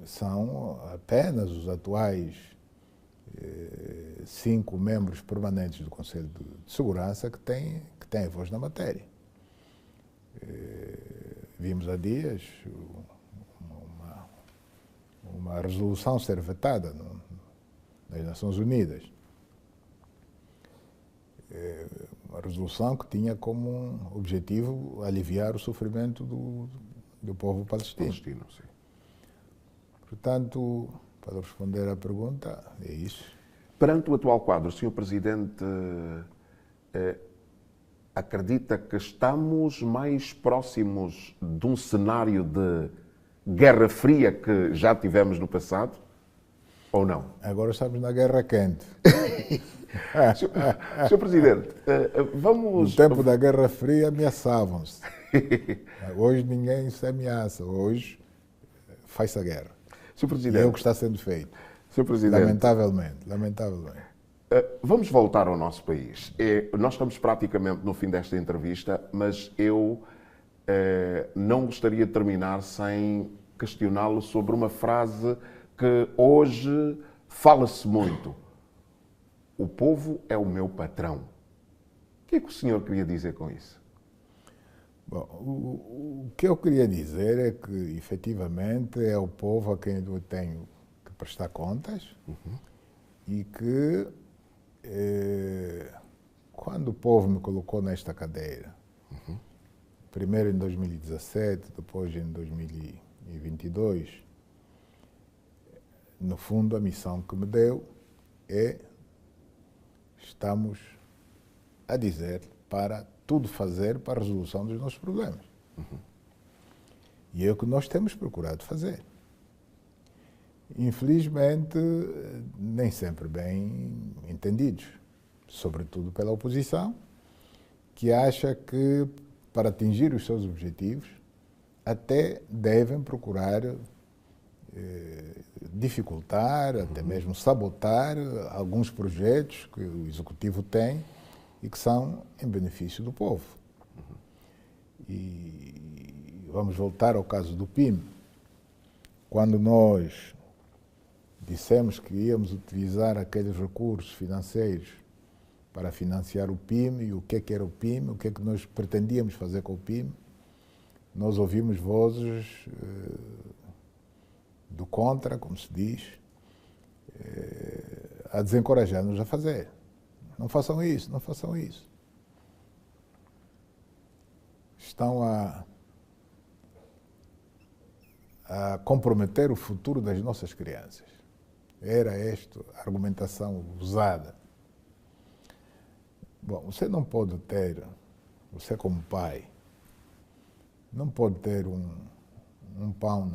são apenas os atuais 5 membros permanentes do Conselho de Segurança que têm voz na matéria. Vimos há dias uma resolução ser vetada nas Nações Unidas. Uma resolução que tinha como objetivo aliviar o sofrimento do povo palestino. Sim. Portanto, para responder à pergunta, é isso. Perante o atual quadro, o Sr. Presidente acredita que estamos mais próximos de um cenário de Guerra Fria que já tivemos no passado? Ou não? Agora estamos na guerra quente. Senhor Presidente, vamos... No tempo da Guerra Fria ameaçavam-se. Hoje ninguém se ameaça. Hoje faz-se a guerra. Senhor Presidente, E é o que está sendo feito. Senhor Presidente, Lamentavelmente. Vamos voltar ao nosso país. Nós estamos praticamente no fim desta entrevista, mas eu não gostaria de terminar sem questioná-lo sobre uma frase que hoje fala-se muito. O povo é o meu patrão. O que é que o senhor queria dizer com isso? Bom, o que eu queria dizer é que, efetivamente, é o povo a quem eu tenho que prestar contas e que, quando o povo me colocou nesta cadeira, primeiro em 2017, depois em 2022, no fundo, a missão que me deu é estamos a dizer para tudo fazer para a resolução dos nossos problemas. E é o que nós temos procurado fazer. Infelizmente, nem sempre bem entendidos, sobretudo pela oposição, que acha que, para atingir os seus objetivos, até devem procurar dificultar, até mesmo sabotar alguns projetos que o Executivo tem e que são em benefício do povo. E vamos voltar ao caso do PIM. Quando nós dissemos que íamos utilizar aqueles recursos financeiros para financiar o PIM, e o que é que era o PIM, o que é que nós pretendíamos fazer com o PIM, nós ouvimos vozes do contra, como se diz, a desencorajar-nos a fazer. Não façam isso, não façam isso. Estão a comprometer o futuro das nossas crianças. Era esta a argumentação usada. Bom, você não pode ter, você como pai, não pode ter um pão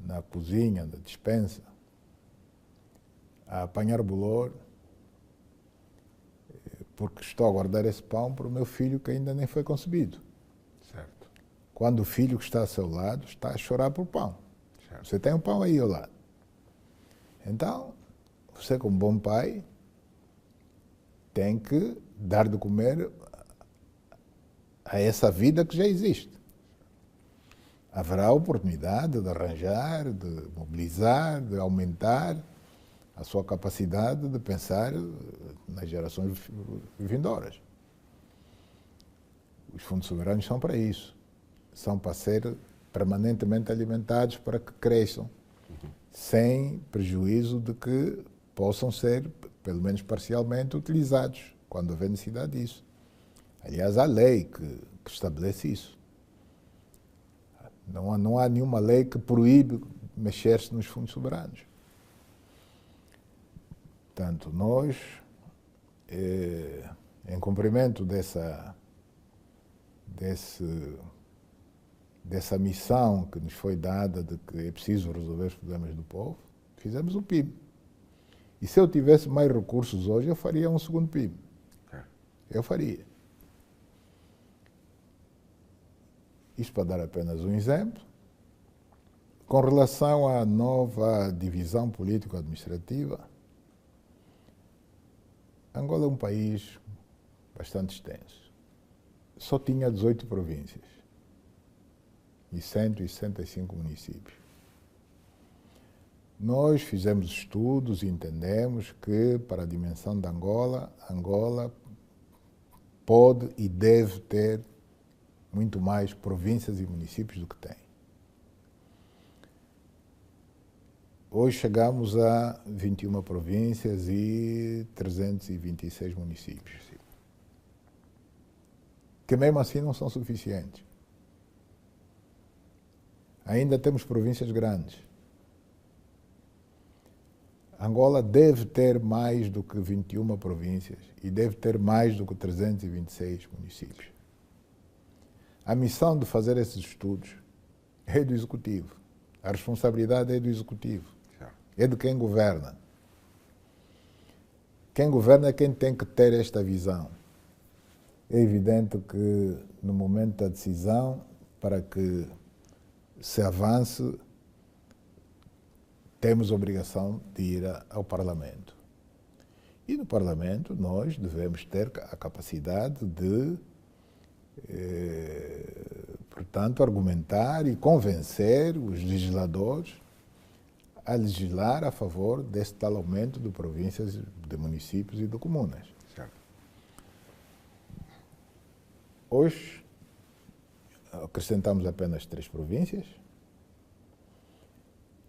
na cozinha, na despensa, a apanhar bolor, porque estou a guardar esse pão para o meu filho que ainda nem foi concebido. Certo. Quando o filho que está ao seu lado está a chorar por pão. Certo. Você tem um pão aí ao lado. Então, você como bom pai, tem que dar de comer a essa vida que já existe. Haverá oportunidade de arranjar, de mobilizar, de aumentar a sua capacidade de pensar nas gerações vindouras. Os fundos soberanos são para isso. São para ser permanentemente alimentados para que cresçam, sem prejuízo de que possam ser, pelo menos parcialmente, utilizados, quando houver necessidade disso. Aliás, há lei que estabelece isso. Não há nenhuma lei que proíbe mexer-se nos fundos soberanos. Portanto, nós, em cumprimento dessa missão que nos foi dada de que é preciso resolver os problemas do povo, fizemos o PIB. E se eu tivesse mais recursos hoje, eu faria um segundo PIB. Eu faria. Isto para dar apenas um exemplo. Com relação à nova divisão político-administrativa, Angola é um país bastante extenso. Só tinha 18 províncias e 165 municípios. Nós fizemos estudos e entendemos que, para a dimensão da Angola, Angola pode e deve ter muito mais províncias e municípios do que tem. Hoje chegamos a 21 províncias e 326 municípios, que mesmo assim não são suficientes. Ainda temos províncias grandes. Angola deve ter mais do que 21 províncias e deve ter mais do que 326 municípios. A missão de fazer esses estudos é do Executivo. A responsabilidade é do Executivo. é de quem governa. Quem governa é quem tem que ter esta visão. É evidente que no momento da decisão, para que se avance, temos a obrigação de ir ao Parlamento. E no Parlamento nós devemos ter a capacidade de, portanto, argumentar e convencer os legisladores a legislar a favor desse tal aumento de províncias, de municípios e de comunas. Certo. Hoje acrescentamos apenas 3 províncias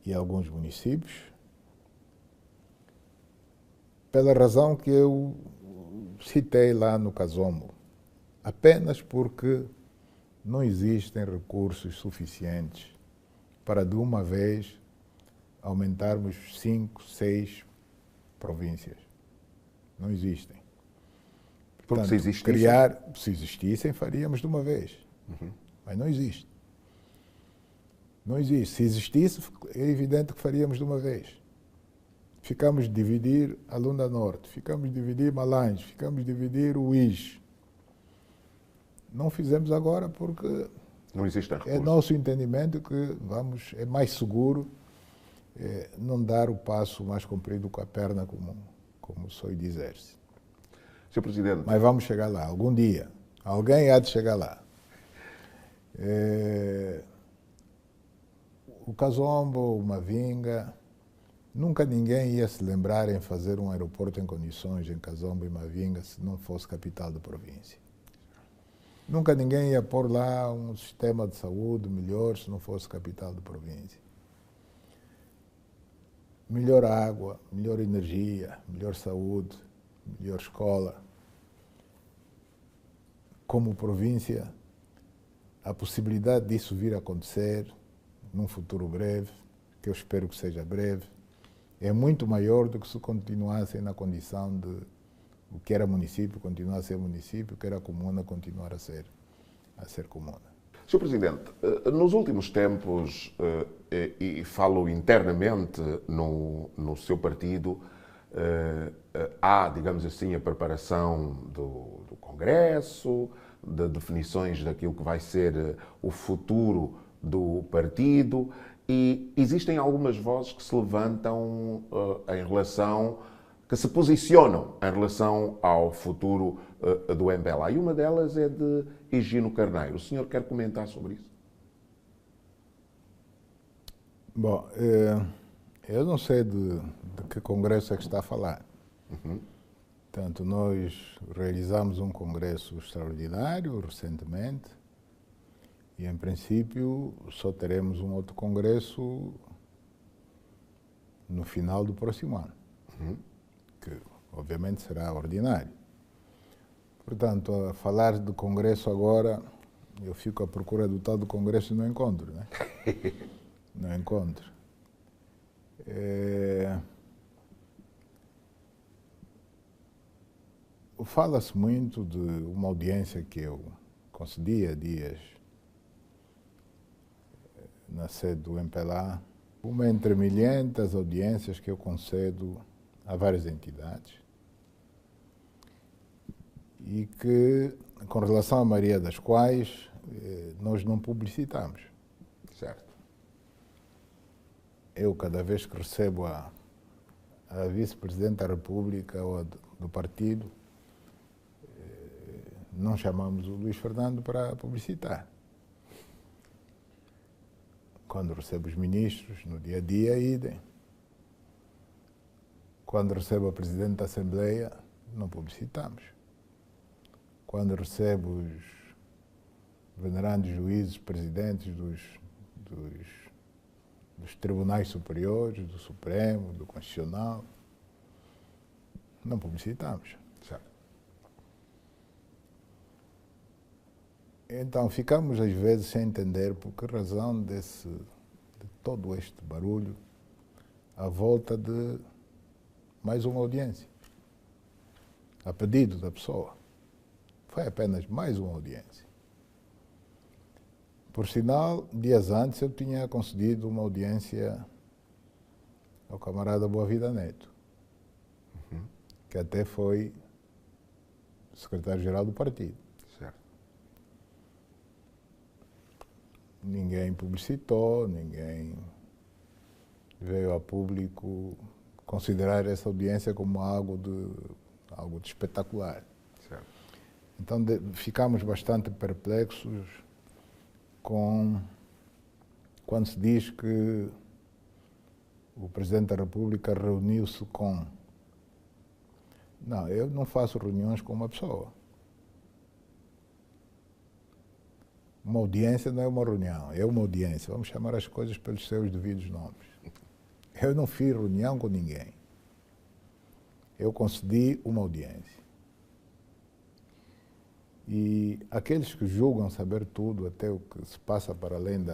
e alguns municípios, pela razão que eu citei lá no Kazombo, apenas porque não existem recursos suficientes para de uma vez aumentarmos 5, 6 províncias. Não existem. Porque Portanto, se existissem, faríamos de uma vez. Mas não existe. Não existe. Se existisse, é evidente que faríamos de uma vez. Ficamos de dividir a Lunda Norte, ficamos de dividir Malange, ficamos de dividir o Uís. Não fizemos agora porque não existe recurso. É nosso entendimento que é mais seguro não dar o passo mais comprido com a perna, como soe dizer-se. Sr. Presidente. Mas vamos chegar lá, algum dia. Alguém há de chegar lá. O Kazombo, o Mavinga, nunca ninguém ia se lembrar em fazer um aeroporto em condições em Kazombo e Mavinga se não fosse capital da província. Nunca ninguém ia pôr lá um sistema de saúde melhor se não fosse capital da província. Melhor água, melhor energia, melhor saúde, melhor escola. Como província, a possibilidade disso vir a acontecer num futuro breve, que eu espero que seja breve, é muito maior do que se continuassem na condição de o que era município continuar a ser município, o que era comuna continuar a ser comuna. Sr. Presidente, nos últimos tempos, e falo internamente no seu partido, há, digamos assim, a preparação do Congresso, de definições daquilo que vai ser o futuro do partido, e existem algumas vozes que se levantam que se posicionam em relação ao futuro do MPLA. E uma delas é de Higino Carneiro. O senhor quer comentar sobre isso? Bom, eu não sei de que congresso é que está a falar. Portanto, nós realizamos um congresso extraordinário recentemente e, em princípio, só teremos um outro congresso no final do próximo ano, que obviamente será ordinário. Portanto, a falar de congresso agora, eu fico à procura do tal do congresso e não encontro, né? Não encontro. Fala-se muito de uma audiência que eu concedi há dias na sede do MPLA, uma entre milhentas audiências que eu concedo a várias entidades e que, com relação à maioria das quais, nós não publicitamos. Certo. Eu, cada vez que recebo a vice-presidente da República ou do partido, não chamamos o Luís Fernando para publicitar. Quando recebo os ministros, no dia a dia, idem. Quando recebo a Presidente da Assembleia, não publicitamos. Quando recebo os venerandos juízes, presidentes dos tribunais superiores, do Supremo, do Constitucional, não publicitamos. Certo. Então, ficamos às vezes sem entender por que razão de todo este barulho à volta de mais uma audiência, a pedido da pessoa. Foi apenas mais uma audiência. Por sinal, dias antes eu tinha concedido uma audiência ao camarada Boa Vida Neto, que até foi secretário-geral do partido. Certo. Ninguém publicitou, ninguém veio a público considerar essa audiência como algo de espetacular. Certo. Então ficamos bastante perplexos quando se diz que o Presidente da República reuniu-se com... Não, eu não faço reuniões com uma pessoa. Uma audiência não é uma reunião, é uma audiência. Vamos chamar as coisas pelos seus devidos nomes. Eu não fiz reunião com ninguém. Eu concedi uma audiência. E aqueles que julgam saber tudo, até o que se passa para além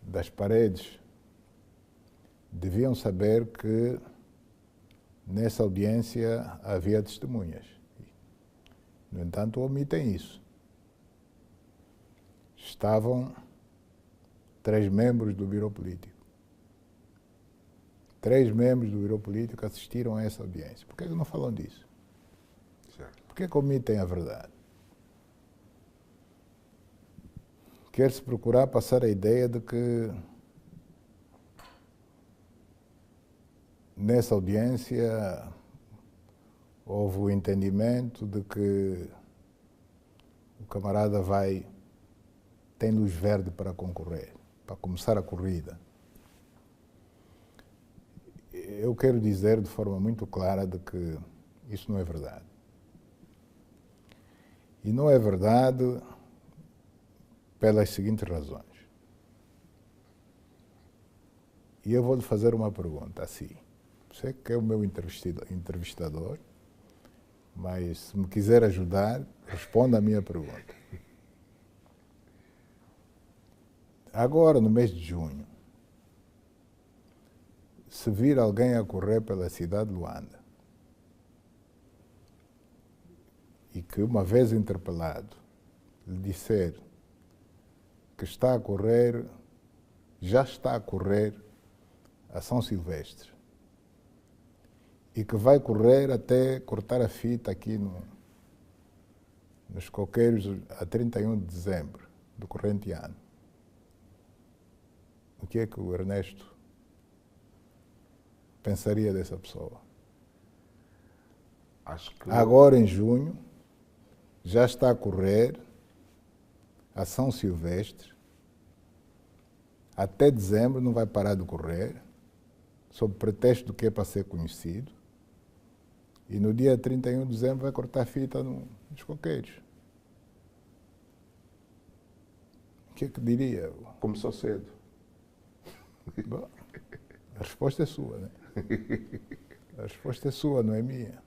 das paredes, deviam saber que nessa audiência havia testemunhas. No entanto, omitem isso. Estavam 3 membros do Biro Político. 3 membros do Biro Político assistiram a essa audiência. Por que não falam disso? Certo. Por que omitem a verdade? Quer-se procurar passar a ideia de que nessa audiência houve o entendimento de que o camarada tem luz verde para concorrer, para começar a corrida. Eu quero dizer de forma muito clara de que isso não é verdade. E não é verdade pelas seguintes razões. E eu vou lhe fazer uma pergunta assim. Você que é o meu entrevistador, mas se me quiser ajudar, responda a minha pergunta. Agora, no mês de junho, se vir alguém a correr pela cidade de Luanda e que, uma vez interpelado, lhe disser que já está a correr a São Silvestre e que vai correr até cortar a fita aqui nos coqueiros a 31 de dezembro do corrente ano, o que é que o Ernesto pensaria dessa pessoa? Acho que... Agora, em junho, já está a correr a São Silvestre. Até dezembro não vai parar de correr, sob pretexto do que é para ser conhecido. E no dia 31 de dezembro vai cortar fita nos coqueiros. O que é que diria? Começou cedo. Bom, a resposta é sua, né? A resposta é sua, não é minha.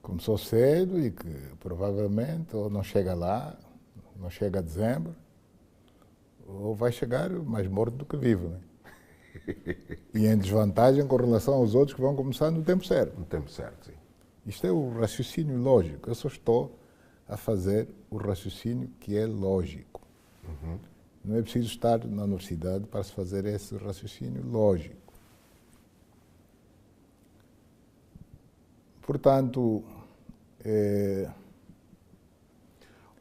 Começou cedo e que provavelmente ou não chega lá, não chega a dezembro, ou vai chegar mais morto do que vivo, né? E em desvantagem com relação aos outros que vão começar no tempo certo. No tempo certo, sim. Isto é o raciocínio lógico. Eu só estou a fazer o raciocínio que é lógico. Uhum. Não é preciso estar na universidade para se fazer esse raciocínio lógico. Portanto,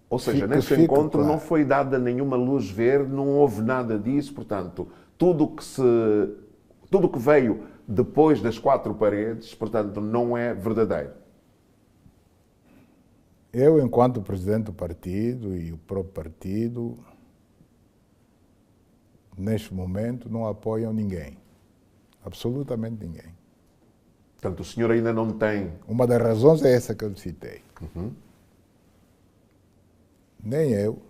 ou seja, nesse encontro não foi dada nenhuma luz verde, não houve nada disso, portanto, tudo que veio depois das 4 paredes, portanto, não é verdadeiro. Eu, enquanto presidente do partido e o próprio partido, neste momento não apoiam ninguém, absolutamente ninguém. Portanto, o senhor ainda não tem... Uma das razões é essa que eu citei. Uhum. Nem eu,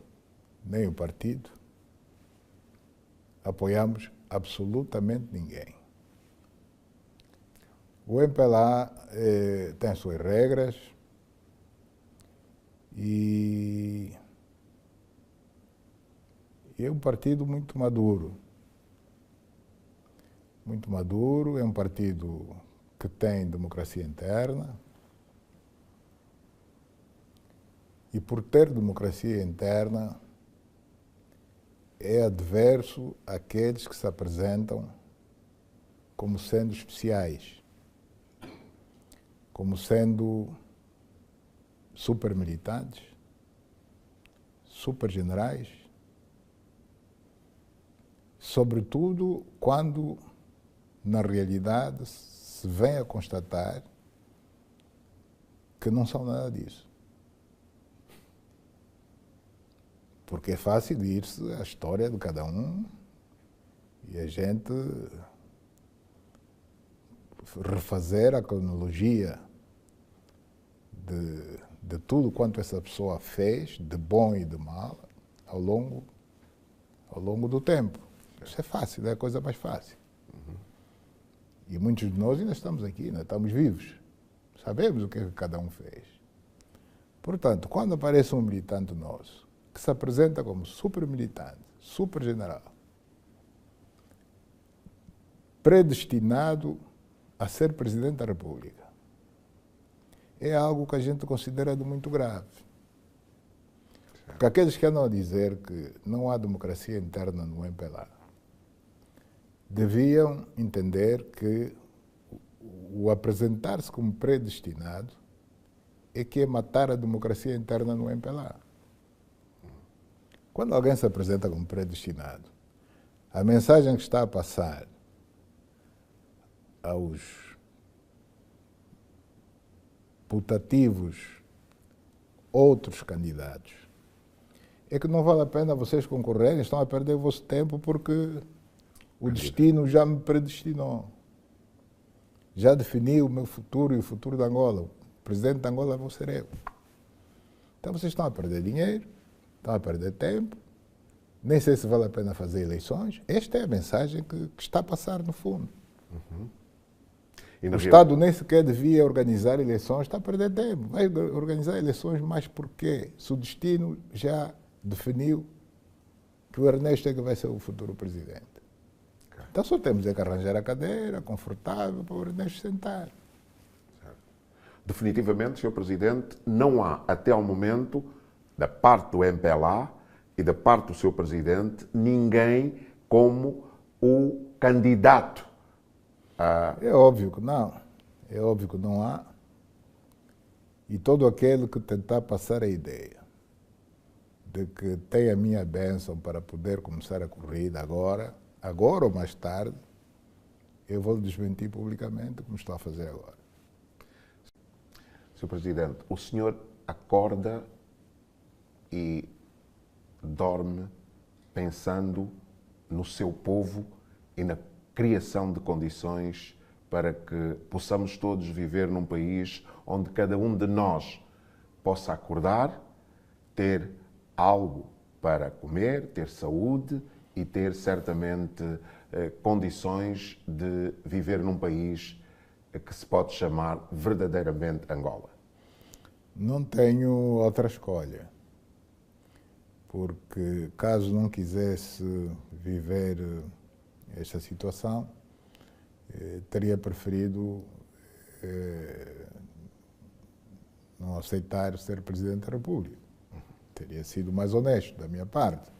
nem o partido, apoiamos absolutamente ninguém. O MPLA tem as suas regras e é um partido muito maduro. Muito maduro, é um partido que tem democracia interna. E por ter democracia interna, é adverso àqueles que se apresentam como sendo especiais, como sendo super militantes, super generais, sobretudo quando, na realidade, se vem a constatar que não são nada disso. Porque é fácil ir-se à história de cada um e a gente refazer a cronologia de tudo quanto essa pessoa fez, de bom e de mal, ao longo do tempo. Isso é fácil, é a coisa mais fácil. E muitos de nós ainda estamos aqui, ainda estamos vivos. Sabemos o que é que cada um fez. Portanto, quando aparece um militante nosso, que se apresenta como super militante, super general, predestinado a ser Presidente da República, é algo que a gente considera de muito grave. Porque aqueles que andam a dizer que não há democracia interna no MPLA deviam entender que o apresentar-se como predestinado é que é matar a democracia interna no MPLA. Quando alguém se apresenta como predestinado, a mensagem que está a passar aos putativos outros candidatos é que não vale a pena vocês concorrerem, estão a perder o vosso tempo porque o destino já me predestinou. Já definiu o meu futuro e o futuro da Angola. O presidente da Angola vou ser eu. Então vocês estão a perder dinheiro, estão a perder tempo, nem sei se vale a pena fazer eleições. Esta é a mensagem que está a passar no fundo. O Estado nem sequer devia organizar eleições, está a perder tempo. Vai organizar eleições, mas por quê? Se o destino já definiu que o Ernesto é que vai ser o futuro presidente. Então só temos que arranjar a cadeira confortável para o Ernesto sentar. Definitivamente, Sr. Presidente, não há até ao momento, da parte do MPLA e da parte do Sr. Presidente, ninguém como o candidato. É óbvio que não. É óbvio que não há. E todo aquele que tentar passar a ideia de que tem a minha bênção para poder começar a corrida agora ou mais tarde, eu vou desmentir publicamente como estou a fazer agora. Sr. Presidente, o senhor acorda e dorme pensando no seu povo e na criação de condições para que possamos todos viver num país onde cada um de nós possa acordar, ter algo para comer, ter saúde e ter certamente condições de viver num país que se pode chamar verdadeiramente Angola? Não tenho outra escolha, porque caso não quisesse viver esta situação, teria preferido não aceitar ser Presidente da República. Teria sido mais honesto da minha parte.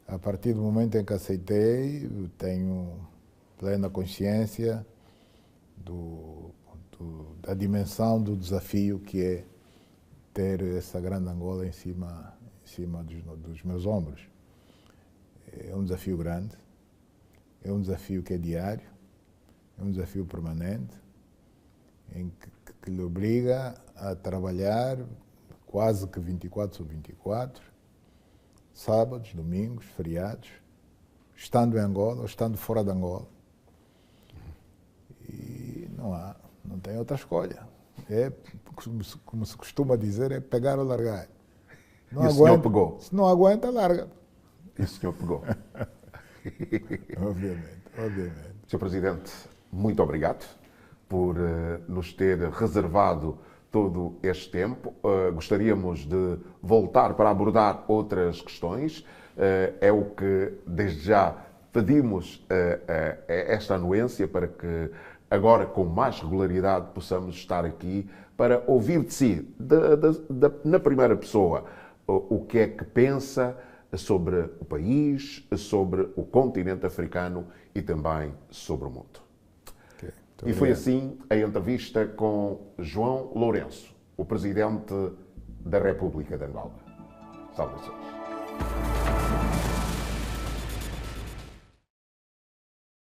A partir do momento em que aceitei, tenho plena consciência da dimensão do desafio que é ter essa grande Angola em cima dos meus ombros. É um desafio grande, é um desafio que é diário, é um desafio permanente, em que lhe obriga a trabalhar quase que 24 sobre 24, sábados, domingos, feriados, estando em Angola ou estando fora de Angola. E não tem outra escolha. É, como se costuma dizer, é pegar ou largar. Não aguenta, o senhor pegou? Se não aguenta, larga. E o senhor pegou? Obviamente. Sr. Presidente, muito obrigado por nos ter reservado todo este tempo. Gostaríamos de voltar para abordar outras questões. É o que, desde já, pedimos esta anuência para que agora, com mais regularidade, possamos estar aqui para ouvir de si, na primeira pessoa, o que é que pensa, sobre o país, sobre o continente africano e também sobre o mundo. Okay, e foi assim a entrevista com João Lourenço, o presidente da República de Angola. Saudações.